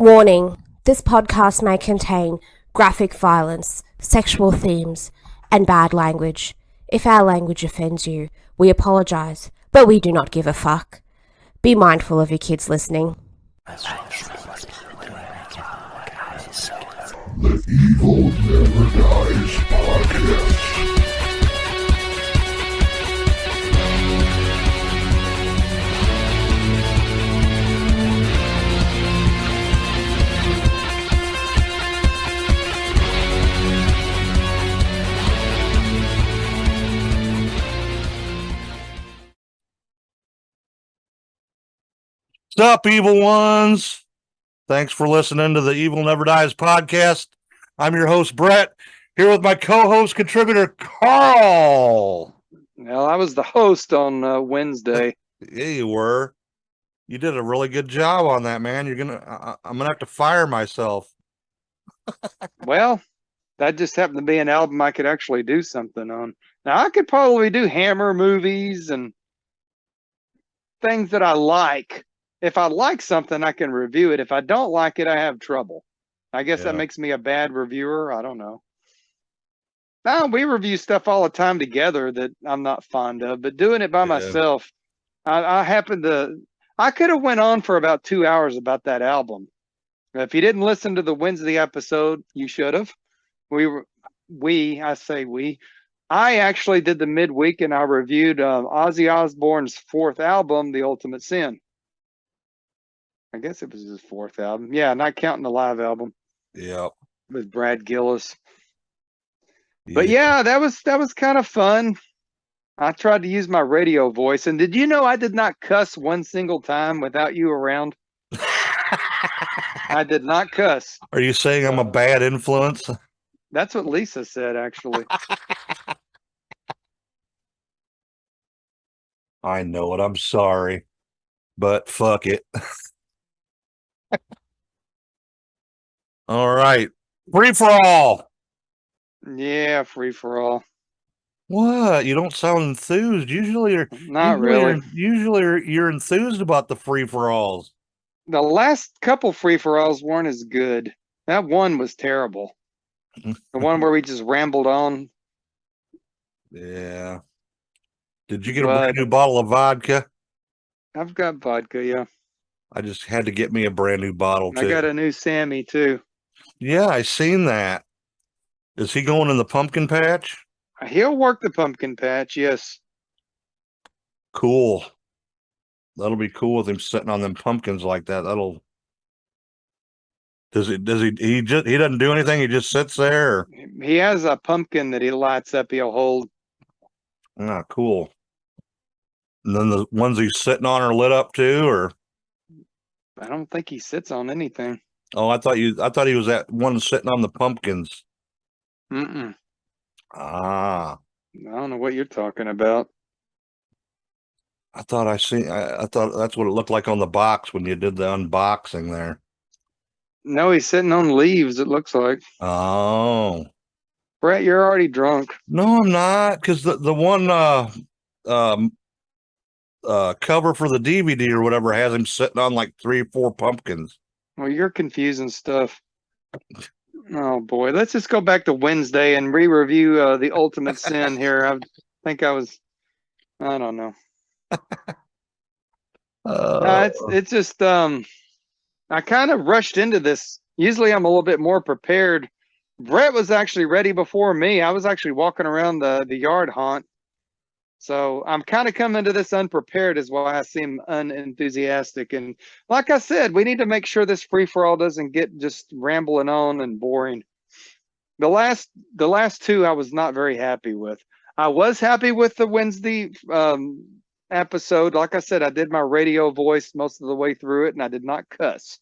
Warning: this podcast may contain graphic violence, sexual themes, and bad language. If our language offends you, we apologize, but we do not give a fuck. Be mindful of your kids listening. The Evil Never Dies podcast. What's up, evil ones? Thanks for listening to the Evil Never Dies podcast. I'm your host, Brett, here with my co-host contributor, Carl. Well, I was the host on Wednesday. Yeah, you were. You did a really good job on that, man. I'm gonna have to fire myself. Well, that just happened to be an album I could actually do something on. Now, I could probably do Hammer movies and things that I like. If I like something, I can review it. If I don't like it, I have trouble. I guess that makes me a bad reviewer. I don't know. No, we review stuff all the time together that I'm not fond of, but doing it by myself, I could have went on for about 2 hours about that album. If you didn't listen to the Wednesday episode, you should have. I actually did the midweek and I reviewed Ozzy Osbourne's fourth album, The Ultimate Sin. I guess it was his fourth album. Yeah, not counting the live album. Yep. With Brad Gillis. But yeah, that was kind of fun. I tried to use my radio voice. And did you know I did not cuss one single time without you around? I did not cuss. Are you saying I'm a bad influence? That's what Lisa said, actually. I know it. I'm sorry. But fuck it. All right. Free for all. Yeah, free for all. What? You don't sound enthused. Usually you're enthused about the free for alls. The last couple free for alls weren't as good. That one was terrible. The one where we just rambled on. Yeah. Did you get a brand new bottle of vodka? I've got vodka, yeah. I just had to get me a brand new bottle too. I got a new Sammy too. Yeah, I seen that. Is he going in the pumpkin patch? He'll work the pumpkin patch, yes. Cool. That'll be cool with him sitting on them pumpkins like that. He doesn't do anything, he just sits there? Or? He has a pumpkin that he lights up, he'll hold. Ah, cool. And then the ones he's sitting on are lit up too, or? I don't think he sits on anything. Oh, I thought he was that one sitting on the pumpkins. Mm-mm. Ah. I don't know what you're talking about. I thought that's what it looked like on the box when you did the unboxing there. No, he's sitting on leaves, it looks like. Oh. Brett, you're already drunk. No, I'm not, because the one cover for the DVD or whatever has him sitting on like 3 or 4 pumpkins. Well, you're confusing stuff. Oh boy, let's just go back to Wednesday and re-review The Ultimate Sin here. I don't know. It's just I kind of rushed into this. Usually I'm a little bit more prepared. Brett was actually ready before me. I was actually walking around the yard haunt. So I'm kind of coming to this unprepared is why I seem unenthusiastic. And like I said, we need to make sure this free-for-all doesn't get just rambling on and boring. The last 2 I was not very happy with. I was happy with the Wednesday episode. Like I said, I did my radio voice most of the way through it and I did not cuss.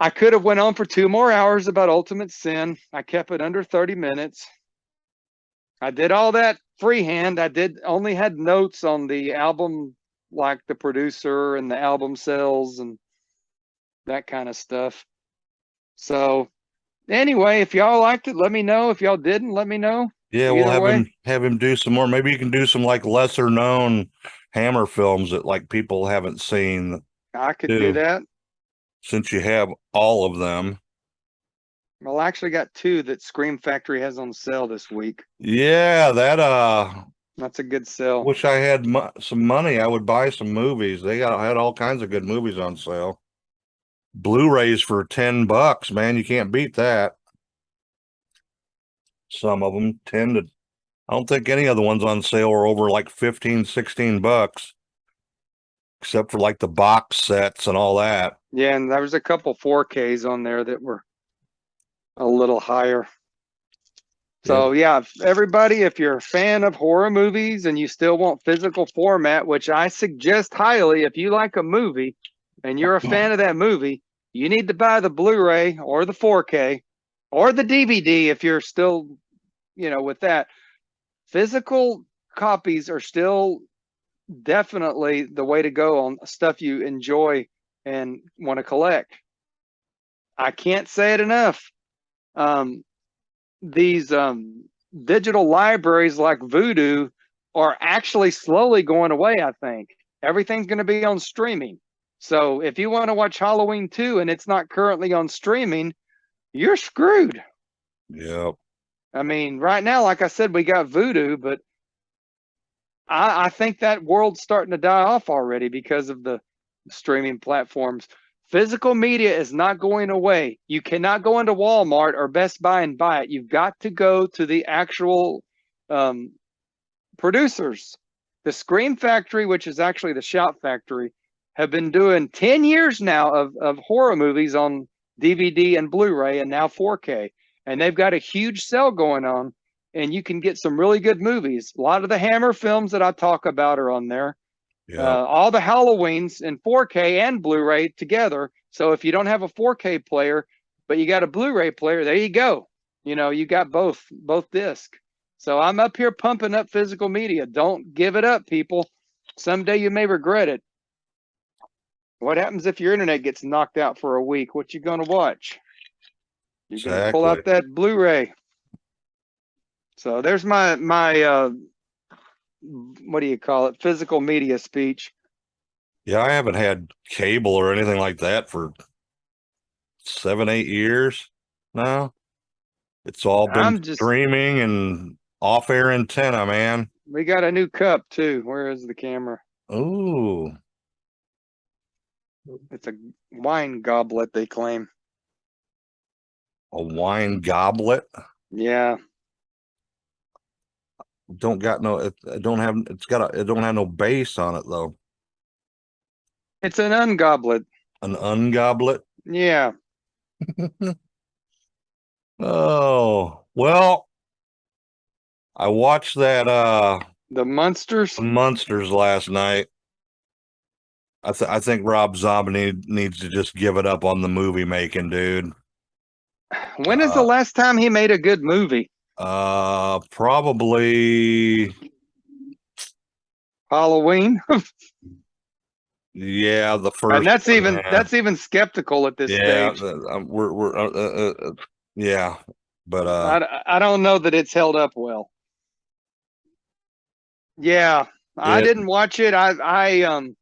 I could have went on for 2 more hours about Ultimate Sin. I kept it under 30 minutes. I did all that freehand. I only had notes on the album, like the producer and the album sales and that kind of stuff. So anyway, if y'all liked it, let me know. If y'all didn't, let me know. Yeah, we'll have him do some more. Maybe you can do some like lesser known Hammer films that like people haven't seen. I could do that. since you have all of them. Well, I actually got 2 that Scream Factory has on sale this week. Yeah, that That's a good sale. wish I had some money. I would buy some movies. They had all kinds of good movies on sale. Blu-rays for $10, man. You can't beat that. Some of them tend to. I don't think any of the ones on sale are over like 15, $16, except for like the box sets and all that. Yeah, and there was a couple 4Ks on there that were a little higher. So yeah, everybody, if you're a fan of horror movies and you still want physical format, which I suggest highly, if you like a movie and you're a fan of that movie, you need to buy the Blu-ray or the 4K or the DVD if you're still, with that. Physical copies are still definitely the way to go on stuff you enjoy and want to collect. I can't say it enough. These digital libraries like Vudu are actually slowly going away, I think. Everything's going to be on streaming. So if you want to watch Halloween 2 and it's not currently on streaming, you're screwed. Yep. I mean, right now, like I said, we got Vudu, but I think that world's starting to die off already because of the streaming platforms. Physical media is not going away. You cannot go into Walmart or Best Buy and buy it. You've got to go to the actual producers. The Scream Factory, which is actually the Shout Factory, have been doing 10 years now of horror movies on DVD and Blu-ray and now 4K. And they've got a huge sale going on, and you can get some really good movies. A lot of the Hammer films that I talk about are on there. Yeah. All the Halloweens in 4K and Blu-ray together. So if you don't have a 4K player, but you got a Blu-ray player, there you go. You got both discs. So I'm up here pumping up physical media. Don't give it up, people. Someday you may regret it. What happens if your internet gets knocked out for a week? What you gonna watch? You're gonna pull out that Blu-ray. So there's my what do you call it? Physical media speech. Yeah, I haven't had cable or anything like that for 7, 8 years now. It's all been streaming and off-air antenna, man. We got a new cup too. Where is the camera? Ooh. It's a wine goblet, they claim. A wine goblet? Yeah. It don't have no base on it though. It's an ungoblet. An ungoblet? Yeah. Oh, well, I watched that The Munsters last night. I think Rob Zombie needs to just give it up on the movie making, dude. When is the last time he made a good movie? Probably Halloween. Yeah, the first. And that's even skeptical at this stage. Yeah, but I don't know that it's held up well. Yeah, I didn't watch it. I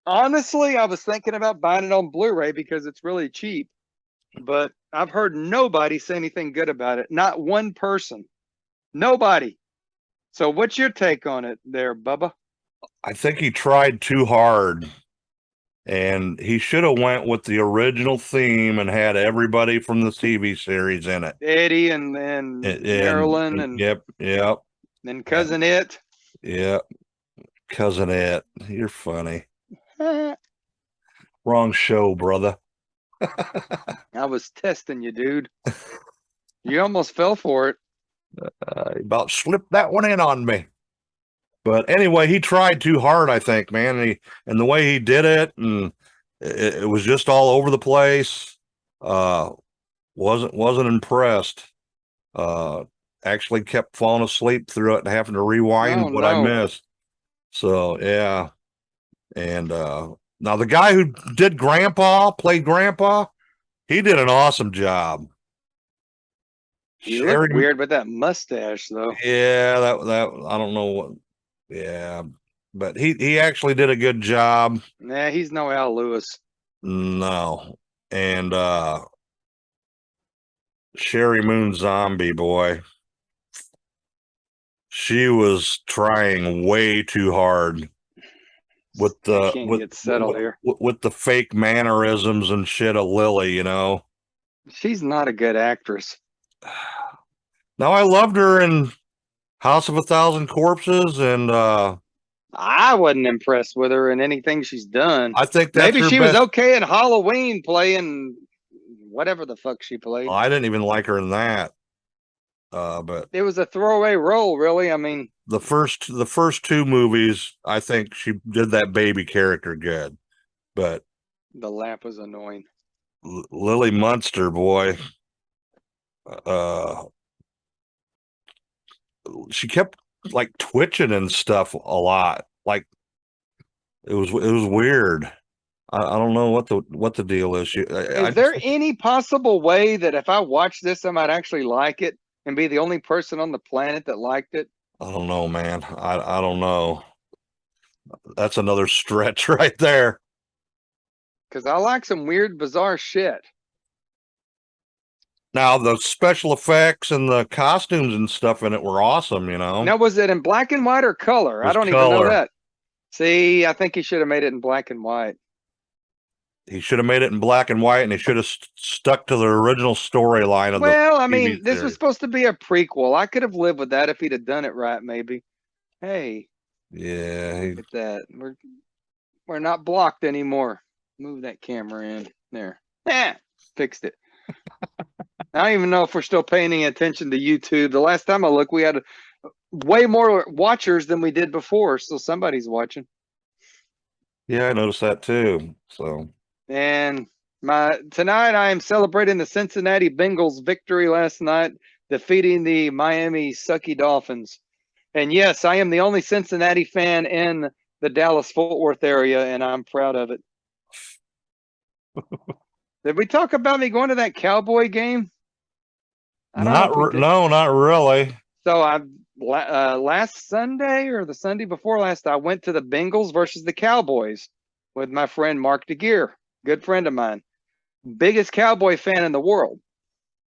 honestly, I was thinking about buying it on Blu-ray because it's really cheap, but I've heard nobody say anything good about it. Not one person. Nobody. So what's your take on it there, Bubba? I think he tried too hard, and he should have went with the original theme and had everybody from the TV series in it. Eddie and Marilyn and yep. And Cousin It. Yep. Cousin It. You're funny. Wrong show, brother. I was testing you, dude. You almost fell for it. About slipped that one in on me. But anyway, he tried too hard, I think, man. And the way he did it, and it was just all over the place. Wasn't impressed. Actually kept falling asleep through it and having to rewind I missed. So yeah. And now the guy who played Grandpa, he did an awesome job. He looked weird with that mustache, though. Yeah, that I don't know what. Yeah, but he actually did a good job. Nah, he's no Al Lewis. No. And Sherry Moon Zombie, boy, she was trying way too hard with I the can't get settled here. with the fake mannerisms and shit of Lily, you know. She's not a good actress. Now I loved her in House of a Thousand Corpses, and I wasn't impressed with her in anything she's done. I think that's Maybe her she was best. okay in Halloween playing whatever the fuck she played. I didn't even like her in that. But It was a throwaway role, really. I mean, the first two movies, I think she did that baby character good. But the laugh was annoying. Lily Munster, boy, uh, she kept like twitching and stuff a lot. Like it was weird. I don't know what the deal is. Is there any possible way that if I watch this, I might actually like it and be the only person on the planet that liked it? I don't know, man. I don't know. That's another stretch right there. Because I like some weird, bizarre shit. Now the special effects and the costumes and stuff in it were awesome, you know. Now, was it in black and white or color? It I was don't even know color. that. See, I think he should have made it in black and white. He should have made it in black and white, and he should have stuck to the original storyline of Well, I the mean, TV this series. was supposed to be a prequel. I could have lived with that if he'd have done it right, maybe. Hey, Yeah, look at that. We're not blocked anymore. Move that camera in. There. Fixed it. I don't even know if we're still paying any attention to YouTube. The last time I looked, we had way more watchers than we did before, so somebody's watching. yeah, I noticed that too. So And tonight I am celebrating the Cincinnati Bengals victory last night, defeating the Miami Sucky Dolphins. And yes, I am the only Cincinnati fan in the Dallas-Fort Worth area, and I'm proud of it. Did we talk about me going to that Cowboy game? I don't know if we did. no, not really. So last Sunday or the Sunday before last, I went to the Bengals versus the Cowboys with my friend Mark DeGear, good friend of mine, biggest Cowboy fan in the world.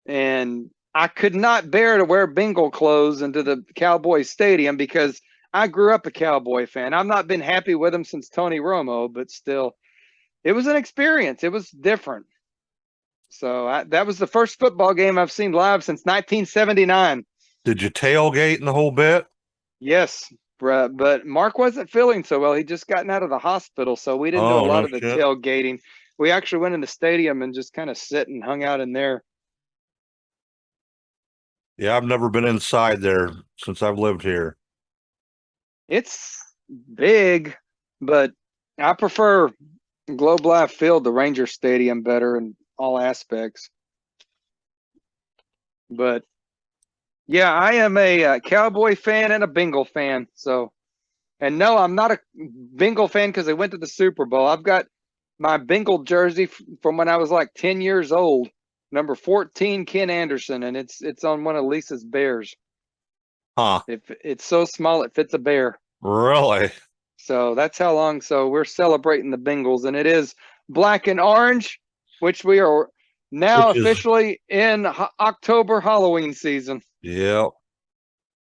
And I could not bear to wear Bengal clothes into the Cowboy Stadium because I grew up a Cowboy fan. I've not been happy with him since Tony Romo, but still, it was an experience. It was different. So that was the first football game I've seen live since 1979. Did you tailgate in the whole bit? Yes, but Mark wasn't feeling so well. He'd just gotten out of the hospital, so we didn't do a Oh, lot no of the shit. tailgating. We actually went in the stadium and just kind of sit and hung out in there. Yeah, I've never been inside there since I've lived here. It's big, but I prefer Globe Life Field, the Ranger Stadium, better in all aspects. But yeah, I am a Cowboy fan and a Bengal fan. So, and no, I'm not a Bengal fan because they went to the Super Bowl. I've got my Bengal jersey from when I was like 10 years old, number 14, Ken Anderson, and it's on one of Lisa's bears. Huh? It's so small it fits a bear. Really? So that's how long. So we're celebrating the Bengals, and it is black and orange, which we are now Which is- officially in October Halloween season. Yep.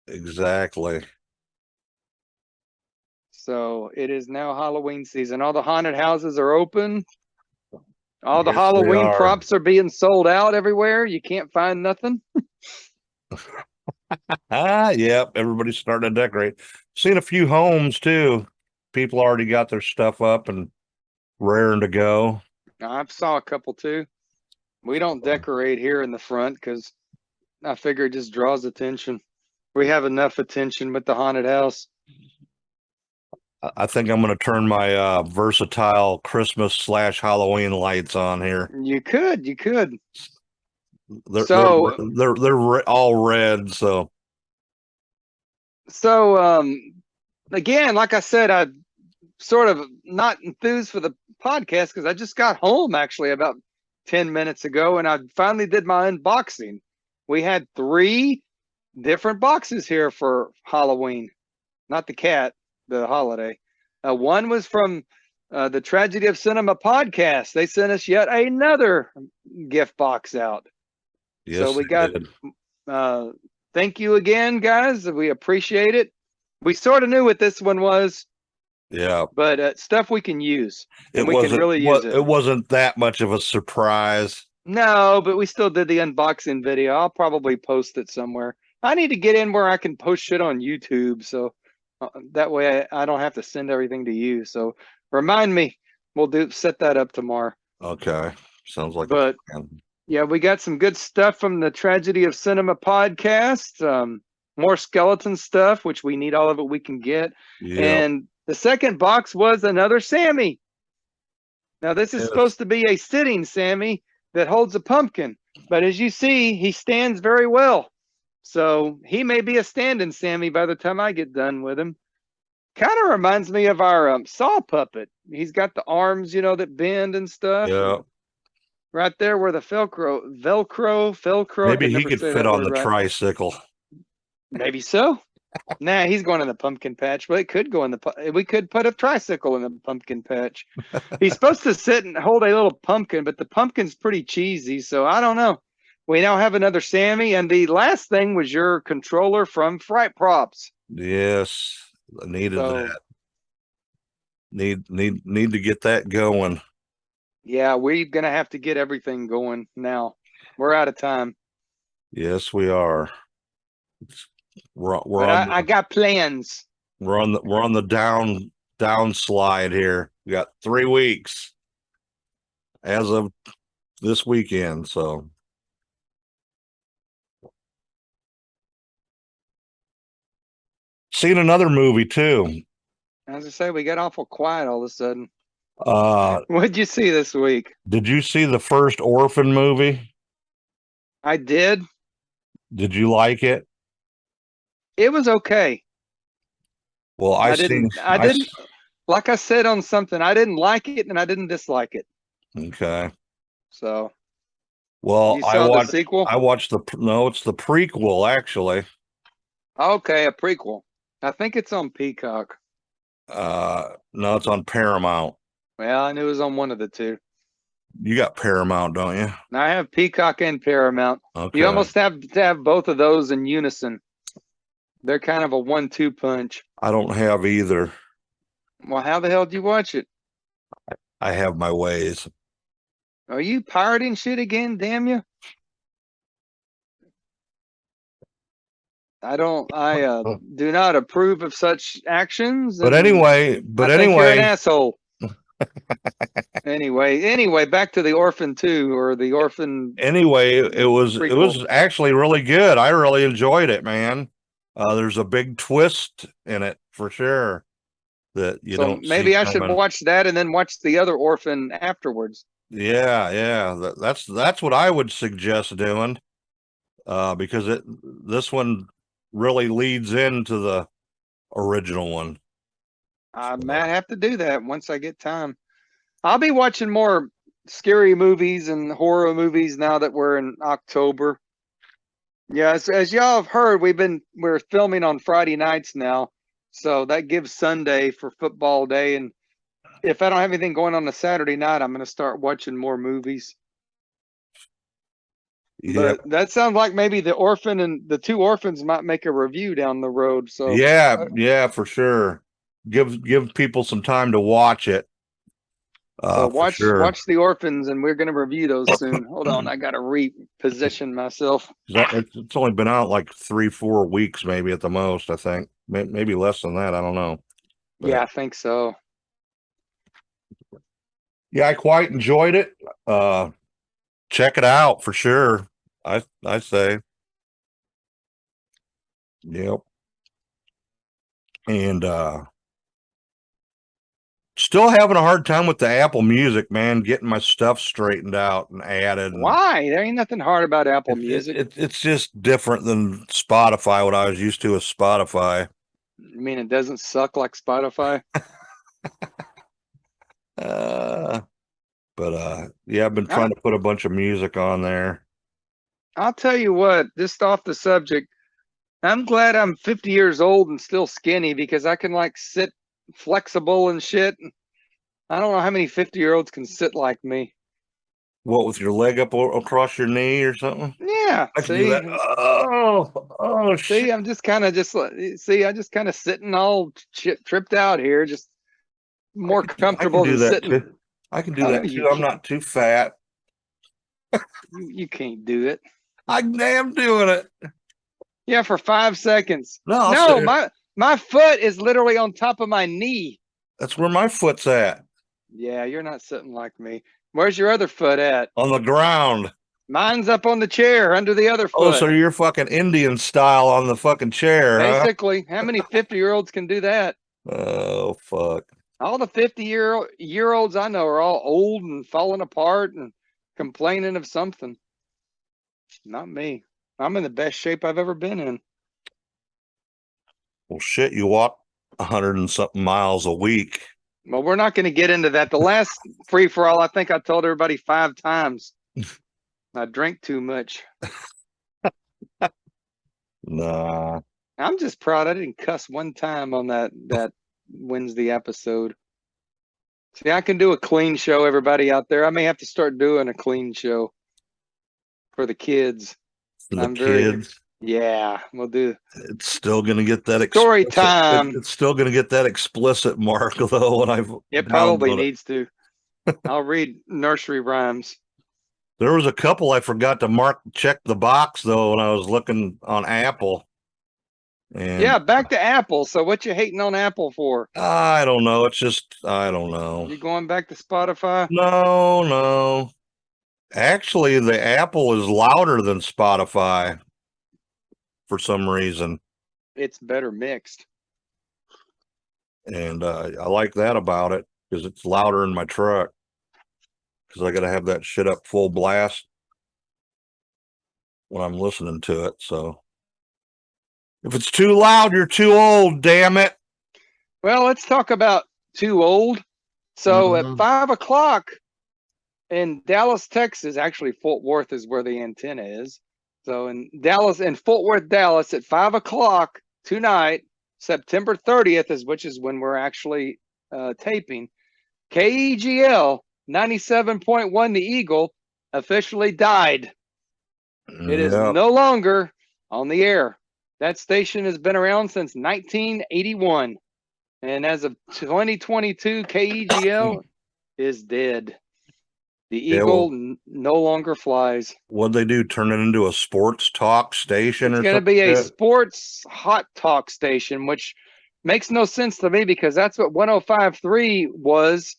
Exactly. So it is now Halloween season. All the haunted houses are open. All the Yes, they Halloween are. props are being sold out everywhere. You can't find nothing. Yep. Everybody's starting to decorate. Seen a few homes too. People already got their stuff up and raring to go. I saw a couple too. We don't decorate here in the front because I figure it just draws attention. We have enough attention with the haunted house. I think I'm going to turn my versatile Christmas / Halloween lights on here. You could. They're So- all red. So Again, like I said, I sort of not enthused for the podcast because I just got home actually about 10 minutes ago and I finally did my unboxing. We had 3 different boxes here for Halloween, not the cat, the holiday. One was from the Tragedy of Cinema podcast. They sent us yet another gift box out. Yes, So we they got, did. thank you again, guys. We appreciate it. We sort of knew what this one was, Yeah, but stuff we can use. it And we can really use it. It wasn't that much of a surprise. No, but we still did the unboxing video. I'll probably post it somewhere. I need to get in where I can post shit on YouTube, so that way I don't have to send everything to you. So remind me. We'll set that up tomorrow. Okay, sounds like. But yeah, we got some good stuff from the Tragedy of Cinema podcast. More skeleton stuff, which we need all of it we can get. Yeah. And the second box was another Sammy. Now this is supposed to be a sitting Sammy that holds a pumpkin, but as you see, he stands very well. So he may be a standing Sammy by the time I get done with him. Kind of reminds me of our saw puppet. He's got the arms, that bend and stuff. Yeah. Right there where the Velcro. Maybe he could fit on the tricycle. Maybe so. Nah, he's going in the pumpkin patch, but it could go in we could put a tricycle in the pumpkin patch. He's supposed to sit and hold a little pumpkin, but the pumpkin's pretty cheesy, so I don't know. We now have another Sammy, and the last thing was your controller from Fright Props. Yes, I needed that. Need to get that going. Yeah, we're gonna have to get everything going now. We're out of time. Yes, we are. I got plans. We're on the downslide here. We got 3 weeks as of this weekend. So seen another movie too. As I say, we got awful quiet all of a sudden. What'd you see this week? Did you see the first Orphan movie? I did. Did you like it? It was okay. Well, I didn't. Like I said on something, I didn't like it and I didn't dislike it. Okay. So. Well, I watched the sequel. It's the prequel actually. Okay, a prequel. I think it's on Peacock. No, it's on Paramount. Well, I knew it was on one of the two. You got Paramount, don't you? I have Peacock and Paramount. Okay. You almost have to have both of those in unison. They're kind of a 1-2 punch. I don't have either. Well, how the hell do you watch it? I have my ways. Are you pirating shit again? Damn you! I do not approve of such actions. But anyway, you're an asshole. Anyway, back to the Orphan 2 or the Orphan. Anyway, it was actually really good. I really enjoyed it, man. There's a big twist in it for sure that you don't. Maybe I should watch that and then watch the other Orphan afterwards. Yeah. That's what I would suggest doing, because this one really leads into the original one. I might have to do that once I get time. I'll be watching more scary movies and horror movies now that we're in October. Yeah, as y'all have heard, we're filming on Friday nights now, so that gives Sunday for football day. And if I don't have anything going on a Saturday night, I'm going to start watching more movies. Yep. But that sounds like maybe the Orphan and the two Orphans might make a review down the road. So yeah, for sure. Give people some time to watch it. So watch the Orphans, and we're going to review those soon. Hold on, I got to reposition myself. It's only been out like 3-4 weeks, maybe at the most. I think maybe less than that. I don't know. But, yeah, I think so. Yeah, I quite enjoyed it. Check it out for sure. I say. Yep. And still having a hard time with the Apple Music, man, getting my stuff straightened out and added. Why? There ain't nothing hard about Apple Music. It's just different than Spotify, what I was used to with Spotify. You mean it doesn't suck like Spotify? Yeah, I've been trying to put a bunch of music on there. I'll tell you what, just off the subject, I'm glad I'm 50 years old and still skinny because I can like sit flexible and shit. I don't know how many 50-year-olds can sit like me. What, with your leg up across your knee or something? Yeah, I can do that. Oh shit! see, I'm just kind of see, I just kind of sitting all tripped out here, just more I can comfortable do than that sitting. too. I can do Oh, no, that you too. I'm can't. not too fat. You can't do it. I am doing it. Yeah, for 5 seconds. No, I'll sit No, here. my foot is literally on top of my knee. That's where my foot's at, Yeah, you're not sitting like me. Where's your other foot at? on the ground. Mine's up on the chair under the other Oh, foot. so you're fucking Indian style on the fucking chair, huh? Basically, how many 50-year-olds can do that? Oh fuck. All the 50-year-olds I know are all old and falling apart and complaining of something. Not me. I'm in the best shape I've ever been in. Well, shit, you walk 100 and something miles a week. Well, we're not going to get into that. The last free for all, I think I told everybody 5 times. I drank too much. Nah. I'm just proud I didn't cuss one time on that Wednesday episode. See, I can do a clean show, everybody out there. I may have to start doing a clean show for the kids. For the I'm very kids, yeah, we'll do it's still gonna get that story explicit. time. It's still gonna get that explicit mark though when I've It probably downloaded it. needs to. I'll read nursery rhymes. There was a couple I forgot to check the box though when I was looking on Apple. And Yeah, back to Apple. So what you hating on Apple for? I don't know. It's just I don't know. You going back to Spotify? No. Actually, the Apple is louder than Spotify for some reason. It's better mixed. And I like that about it because it's louder in my truck because I got to have that shit up full blast when I'm listening to it. So if it's too loud, you're too old, damn it. Well, let's talk about too old. So Mhm. at 5 o'clock in Dallas, Texas, actually Fort Worth is where the antenna is. So in Fort Worth, Dallas at 5 o'clock tonight, September 30th which is when we're actually taping. KEGL 97.1, the Eagle, officially died. It is Yep. no longer on the air. That station has been around since 1981. And as of 2022, KEGL is dead. The Yeah, Eagle well, no longer flies. what'd they do? Turn it into a sports talk station It's or going to something? be a sports hot talk station, which makes no sense to me because that's what 105.3 was,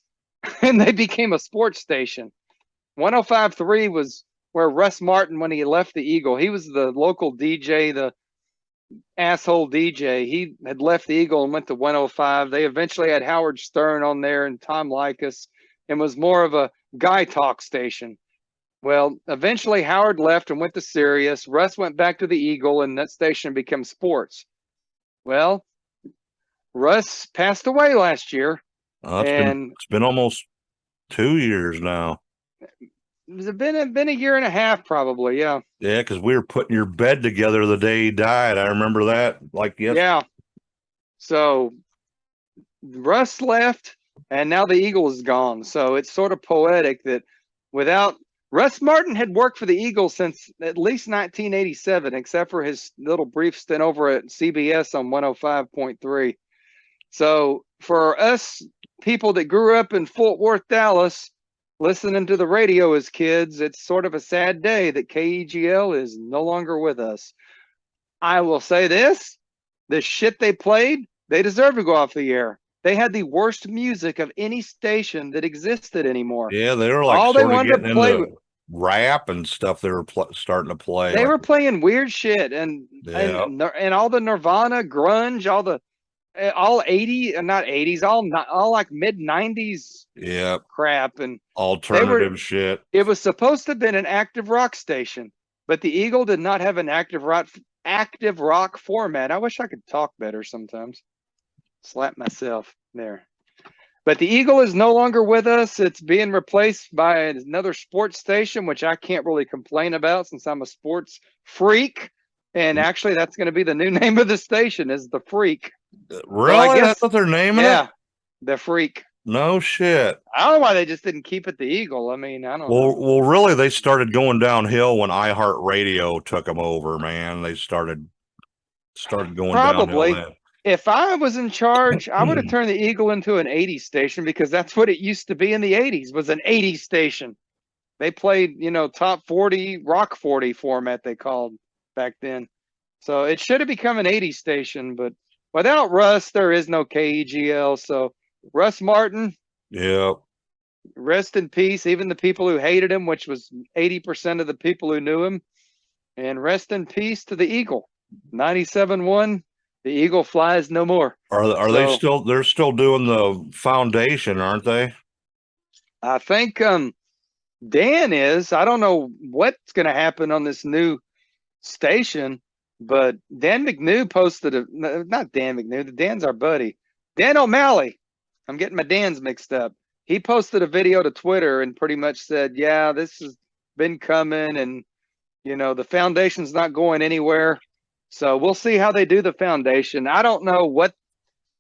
and they became a sports station. 105.3 was where Russ Martin, when he left the Eagle, he was the local DJ, the asshole DJ. He had left the Eagle and went to 105. They eventually had Howard Stern on there and Tom Likas, and was more of a guy talk station. Well, eventually Howard left and went to Sirius. Russ went back to the Eagle, and that station became sports. Well, Russ passed away last year, and It's been almost 2 years now. it's been a year and a half, probably. Yeah. Yeah, because we were putting your bed together the day he died. I remember that. Yeah. So Russ left, and now the Eagle is gone. So it's sort of poetic that without Russ Martin had worked for the Eagles since at least 1987, except for his little brief stint over at CBS on 105.3. So for us people that grew up in Fort Worth, Dallas, listening to the radio as kids, it's sort of a sad day that KEGL is no longer with us. I will say this, the shit they played, they deserve to go off the air. They had the worst music of any station that existed anymore. Yeah, they were like all they sort of wanted to getting play into rap and stuff. They were starting to play. They like, were playing weird shit and all the Nirvana, grunge, all 80 and not 80s, all like mid 90s yeah, crap, and alternative shit. it was supposed to have been an active rock station, but the Eagle did not have an active rock format. I wish I could talk better sometimes. Slap myself there. But the Eagle is no longer with us. It's being replaced by another sports station, which I can't really complain about since I'm a sports freak. And actually, that's going to be the new name of the station, is The Freak. Really? I guess, That's what they're naming it? Yeah, The Freak. No shit. I don't know why they just didn't keep it the Eagle. I mean, I don't know. Well, really, they started going downhill when iHeartRadio took them over. Man, they started going downhill Probably. then. If I was in charge, I would have turned the Eagle into an 80s station because that's what it used to be in the 80s, was an 80s station. They played, top 40, rock 40 format they called back then. So it should have become an 80s station, but without Russ, there is no KEGL. So Russ Martin, Yeah. rest in peace. Even the people who hated him, which was 80% of the people who knew him, and rest in peace to the Eagle. 97.1. The Eagle flies no more. Are they still? They're still doing the foundation, aren't they? I think Dan is. I don't know what's going to happen on this new station, but Dan McNew posted not Dan McNew. Dan's our buddy. Dan O'Malley. I'm getting my Dan's mixed up. He posted a video to Twitter and pretty much said, "Yeah, this has been coming, and the foundation's not going anywhere." So we'll see how they do the foundation. I don't know what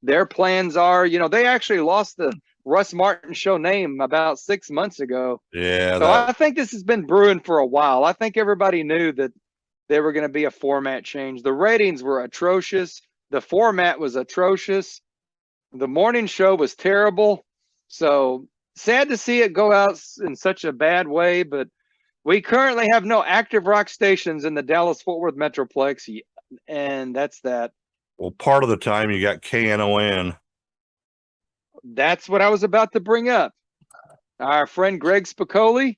their plans are. They actually lost the Russ Martin show name about 6 months ago. Yeah. So I think this has been brewing for a while. I think everybody knew that there were going to be a format change. The ratings were atrocious. The format was atrocious. The morning show was terrible. So sad to see it go out in such a bad way, but we currently have no active rock stations in the Dallas-Fort Worth Metroplex, and that's that. Well, part of the time you got KNON. That's what I was about to bring up. Our friend Greg Spicoli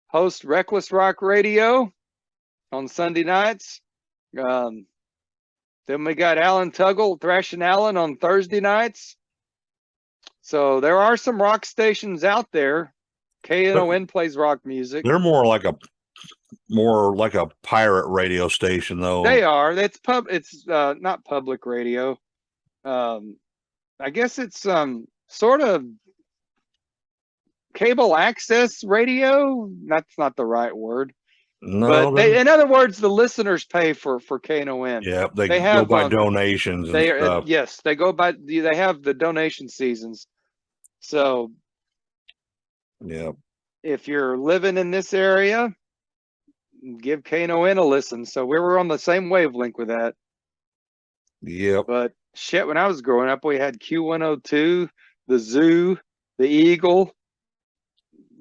hosts Reckless Rock Radio on Sunday nights. Then we got Alan Tuggle, Thrashing Alan on Thursday nights. So there are some rock stations out there. KNON plays rock music. They're more like a pirate radio station, though. They are. It's not public radio. I guess it's sort of cable access radio. That's not the right word. No, but in other words, the listeners pay for KNON. Yeah, they go by donations and stuff. Yes, they go by. They have the donation seasons. So, yeah, if you're living in this area, give KNON a listen. So we were on the same wavelength with that. Yep. But shit, when I was growing up, we had Q102, the Zoo, the Eagle.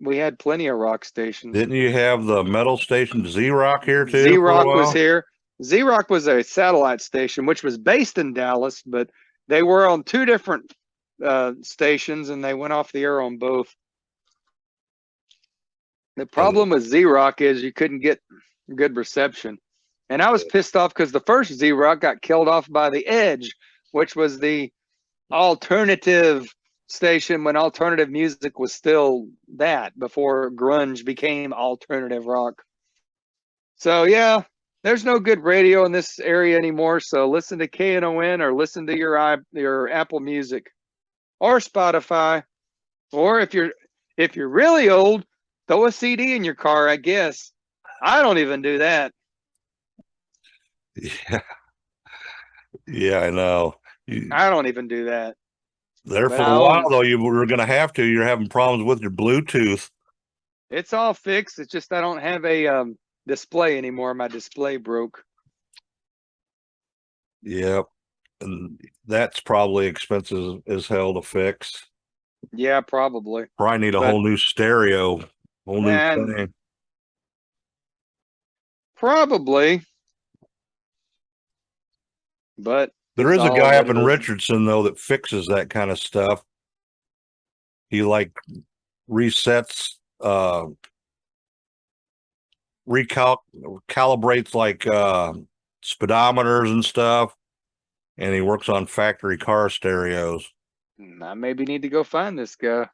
We had plenty of rock stations. Didn't you have the metal station Z-Rock here too? Z-Rock was here. Z-Rock was a satellite station, which was based in Dallas, but they were on two different stations, and they went off the air on both. The problem with Z-Rock is you couldn't get good reception. And I was pissed off because the first Z-Rock got killed off by the Edge, which was the alternative station when alternative music was still that, before grunge became alternative rock. So yeah, there's no good radio in this area anymore. So listen to KNON or listen to your Apple Music or Spotify, or if you're really old, throw a CD in your car, I guess. I don't even do that. Yeah, I know. I don't even do that. There for a while, though, you were going to have to. You're having problems with your Bluetooth. It's all fixed. It's just I don't have a display anymore. My display broke. Yep. And that's probably expensive as hell to fix. Yeah, probably. Probably need a whole new stereo. Whole new thing. Probably. But there is a guy up in Richardson, though, that fixes that kind of stuff. He like resets, recalibrates like speedometers and stuff, and he works on factory car stereos. I maybe need to go find this guy.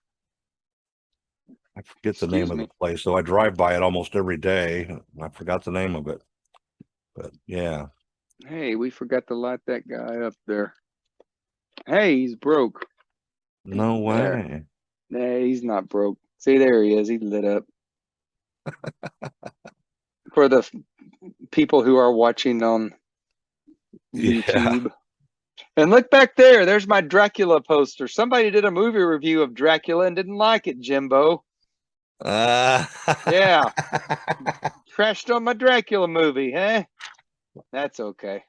I forget the name of the place, so I drive by it almost every day. I forgot the name of it, but yeah. Hey, we forgot to light that guy up there. Hey, he's broke. No way. Nah, he's not broke. See, there he is. He lit up. For the people who are watching on YouTube. And look back there. There's my Dracula poster. Somebody did a movie review of Dracula and didn't like it, Jimbo. Yeah. Crashed on my Dracula movie, huh? That's okay.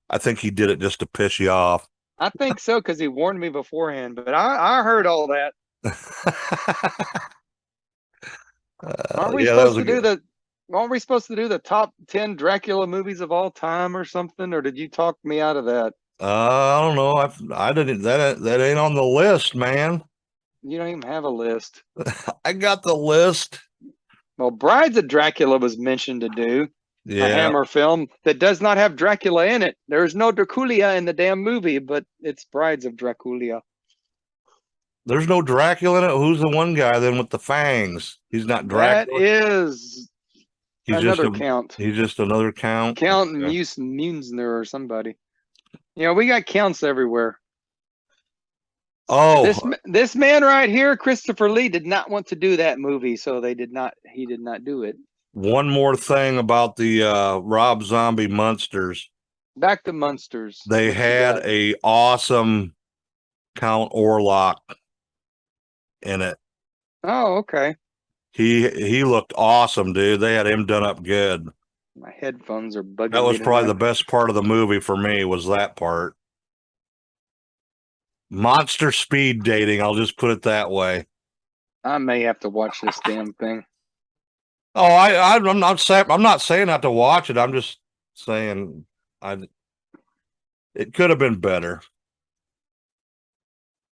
I think he did it just to piss you off. I think so, because he warned me beforehand, but I heard all that. Aren't we yeah, that was supposed a to do good. aren't we supposed to do the top 10 Dracula movies of all time or something? Or did you talk me out of that? I don't know. I didn't. That ain't on the list, man. You don't even have a list. I got the list. Well, Brides of Dracula was mentioned to do a Yeah. Hammer film that does not have Dracula in it. There is no Dracula in the damn movie, but it's Brides of Dracula. There's no Dracula in it. Who's the one guy then with the fangs? He's not That Dracula. is He's another count. He's just another count. Count Okay. Musner or somebody. You know, we got counts everywhere. Oh, This man right here, Christopher Lee, did not want to do that movie, so he did not do it. one more thing about the Rob Zombie Monsters. Back to Munsters. They What you had got? a awesome Count Orlok in it. Oh, okay. He looked awesome, dude. They had him done up good. My headphones are bugging That was me probably the tonight. best part of the movie for me, was that part. Monster speed dating, I'll just put it that way. I may have to watch this damn thing. Oh, I'm not saying not to watch it. I'm just saying it could have been better.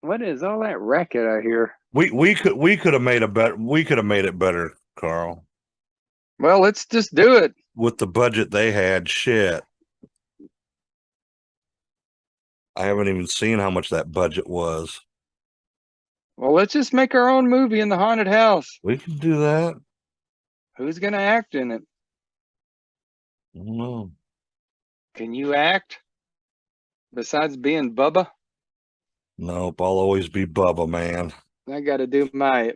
What is all that racket I hear? We could have made it better, Carl. Well, let's just do it. With the budget they had, shit. I haven't even seen how much that budget was. Well, let's just make our own movie in the haunted house. We can do that. Who's gonna act in it? I don't know. Can you act? Besides being Bubba? Nope, I'll always be Bubba, man. I gotta do my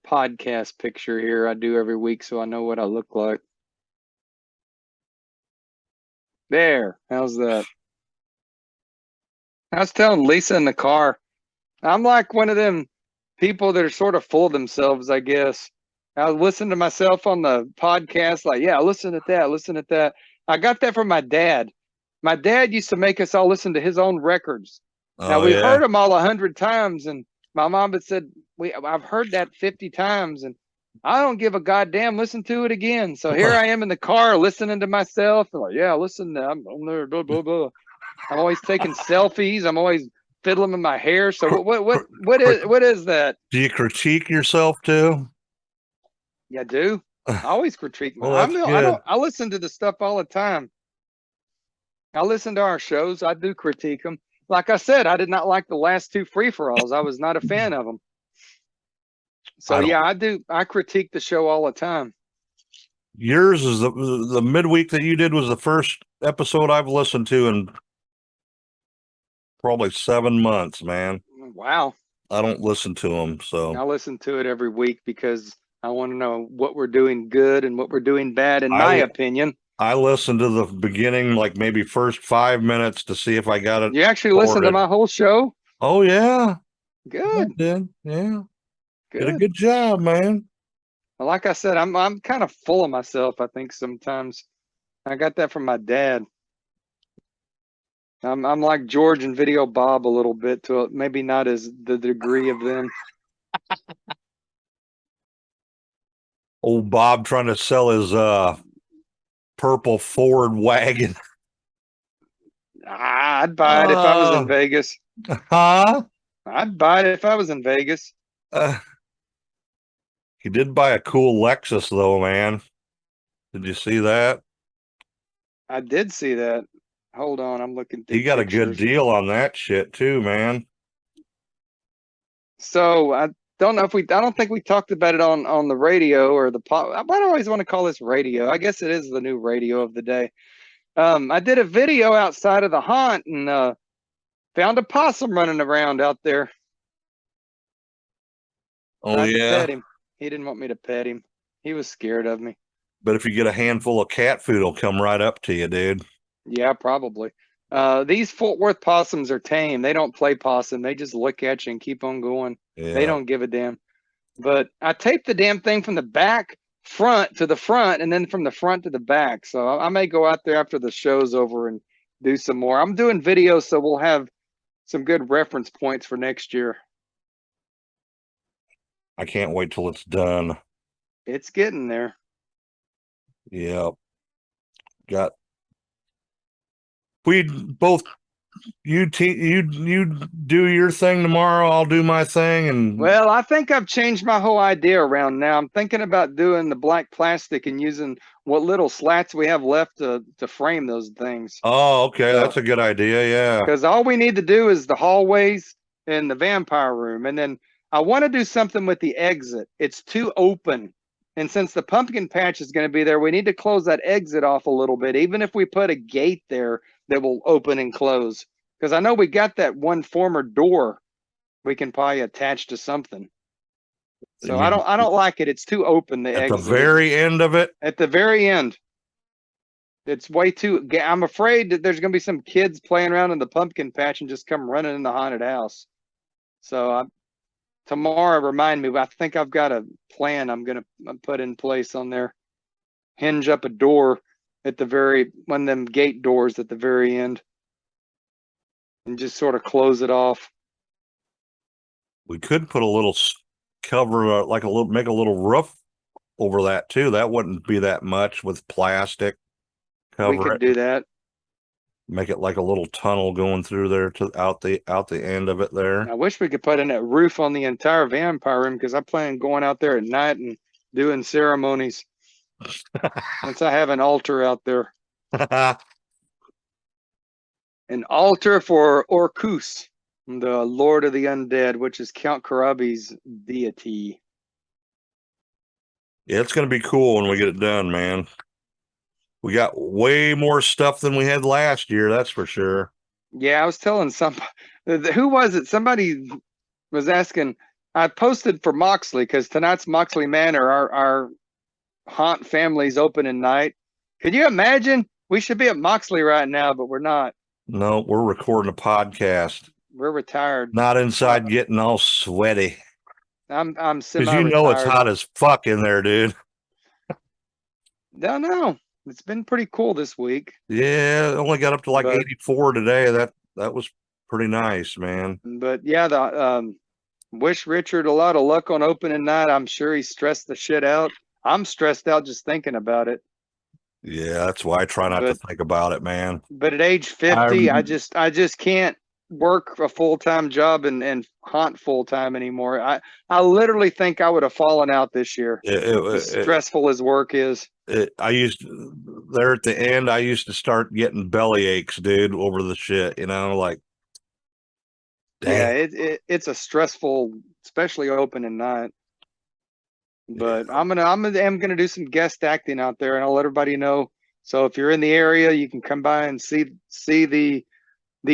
podcast picture here I do every week so I know what I look like. There. How's that? I was telling Lisa in the car, I'm like one of them people that are sort of full of themselves, I guess. I was listening to myself on the podcast, like, yeah, listen to that, listen to that. I got that from my dad. My dad used to make us all listen to his own records. Now, Oh we yeah. heard them all 100 times, and my mom had said, I've heard that 50 times, and I don't give a goddamn, listen to it again. So here I am in the car listening to myself. And like, yeah, listen, I'm there, blah, blah, blah. I'm always taking selfies. I'm always fiddling with my hair. So what is that? Do you critique yourself too? Yeah, I do. I always critique my. Well, that's good. I listen to the stuff all the time. I listen to our shows. I do critique them. Like I said, I did not like the last two free for alls. I was not a fan of them. So yeah, I do. I critique the show all the time. Yours is the midweek that you did was the first episode I've listened to in probably 7 months, man. Wow. I don't listen to them, so I listen to it every week because I want to know what we're doing good and what we're doing bad, in my opinion. I listened to the beginning, like maybe first 5 minutes to see if I got it. You actually listened to my whole show? Oh yeah. Good. I did. Yeah. Good. Did a good job, man. Well, like I said, I'm kind of full of myself, I think sometimes. I got that from my dad. I'm like George and Video Bob a little bit, to maybe not as the degree of them. Old Bob trying to sell his purple Ford wagon. I'd buy it if I was in Vegas. Huh? I'd buy it if I was in Vegas. He did buy a cool Lexus though, man. Did you see that? I did see that. Hold on, I'm looking through He got pictures. a good deal on that shit too, man. So I don't think we talked about it on the radio or the pod. I always want to call this radio. I guess it is the new radio of the day. I did a video outside of the haunt and found a possum running around out there. Oh yeah. Pet him. He didn't want me to pet him. He was scared of me. But if you get a handful of cat food, it'll come right up to you, dude. Yeah, probably. These Fort Worth possums are tame. They don't play possum. They just look at you and keep on going. They Yeah. don't give a damn. But I taped the damn thing from the back front to the front and then from the front to the back. So I may go out there after the show's over and do some more. I'm doing videos, so we'll have some good reference points for next year. I can't wait till it's done. It's getting there. Yep. Got we both you do your thing tomorrow, I'll do my thing, and Well, I think I've changed my whole idea around now. I'm thinking about doing the black plastic and using what little slats we have left to frame those things. oh, okay, So- that's a good idea. Yeah. Because all we need to do is the hallways and the vampire room. And then I want to do something with the exit. It's too open. And since the pumpkin patch is going to be there, we need to close that exit off a little bit, even if we put a gate there that will open and close. Because I know we got that one former door we can probably attach to something. So I don't like it. It's too open, the At the exit. very end of it. At the very end. It's way too. I'm afraid that there's going to be some kids playing around in the pumpkin patch and just come running in the haunted house. So tomorrow, remind me. I think I've got a plan I'm going to put in place on there. Hinge up a door at the one of them gate doors at the very end, and just sort of close it off. We could put a little cover, like make a little roof over that too. That wouldn't be that much with plastic. We could do that. Make it like a little tunnel going through there to out the end of it there. I wish we could put in a roof on the entire vampire room, because I plan on going out there at night and doing ceremonies. Once I have an altar out there. An altar for Orcus, the Lord of the Undead, which is Count Karabi's deity. Yeah, it's gonna be cool when we get it done, man. We got way more stuff than we had last year, that's for sure. Yeah, I was telling somebody, who was it? Somebody was asking. I posted for Moxley, because tonight's Moxley Manor, our haunt family's opening night. Could you imagine? We should be at Moxley right now, but we're not. No, we're recording a podcast. We're retired. Not inside getting all sweaty. I'm Because semi-retired. you know it's hot as fuck in there, dude. Don't know. It's been pretty cool this week. Yeah, it only got up to like But- 84 today. That was pretty nice, man. But yeah, wish Richard a lot of luck on opening night. I'm sure he stressed the shit out. I'm stressed out just thinking about it. Yeah, that's why I try not to think about it, man. But at age 50, I just can't work a full-time job and haunt full-time anymore. I literally think I would have fallen out this year. As stressful as work is. I used there at the end, I used to start getting belly aches, dude, over the shit, like Yeah, damn. it's a stressful, especially opening night. But I'm gonna do some guest acting out there, and I'll let everybody know. So if you're in the area, you can come by and see the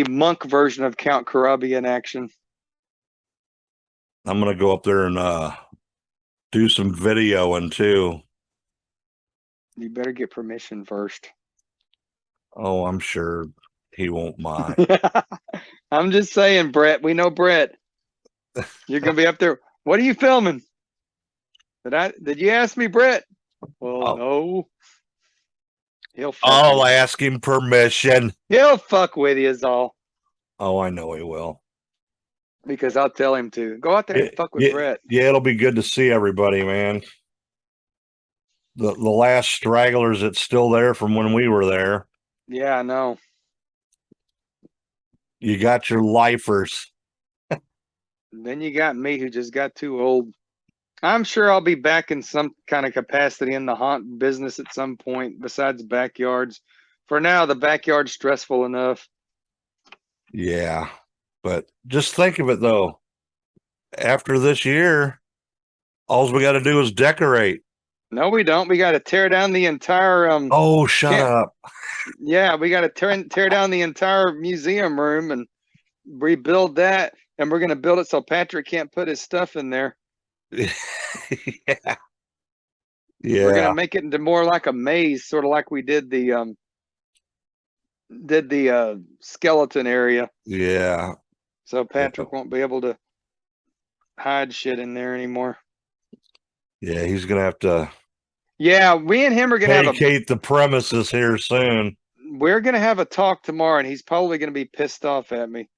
monk version of Count Karabi in action. I'm gonna go up there and do some videoing too. You better get permission first. Oh, I'm sure he won't mind. I'm just saying, Brett. We know Brett. You're gonna be up there. What are you filming? Did you ask me, Brett? Well, no. I'll ask him permission. He'll fuck with you, is all. Oh, I know he will. Because I'll tell him to. Go out there and fuck with Brett. Yeah, it'll be good to see everybody, man. The last stragglers that's still there from when we were there. Yeah, I know. You got your lifers. Then you got me, who just got too old. I'm sure I'll be back in some kind of capacity in the haunt business at some point besides backyards. For now, the backyard's stressful enough. Yeah. But just think of it, though. After this year, all we got to do is decorate. No, we don't. We got to tear down the entire Oh, shut up. Yeah, we got to tear down the entire museum room and rebuild that, and we're going to build it so Patrick can't put his stuff in there. Yeah. We're going to make it into more like a maze, sort of like we did the did the skeleton area, Yeah. so Patrick won't be able to hide shit in there anymore. Yeah, he's gonna have to Yeah, we and him are gonna have vacate the premises here soon. we're gonna have a talk tomorrow, and he's probably gonna be pissed off at me.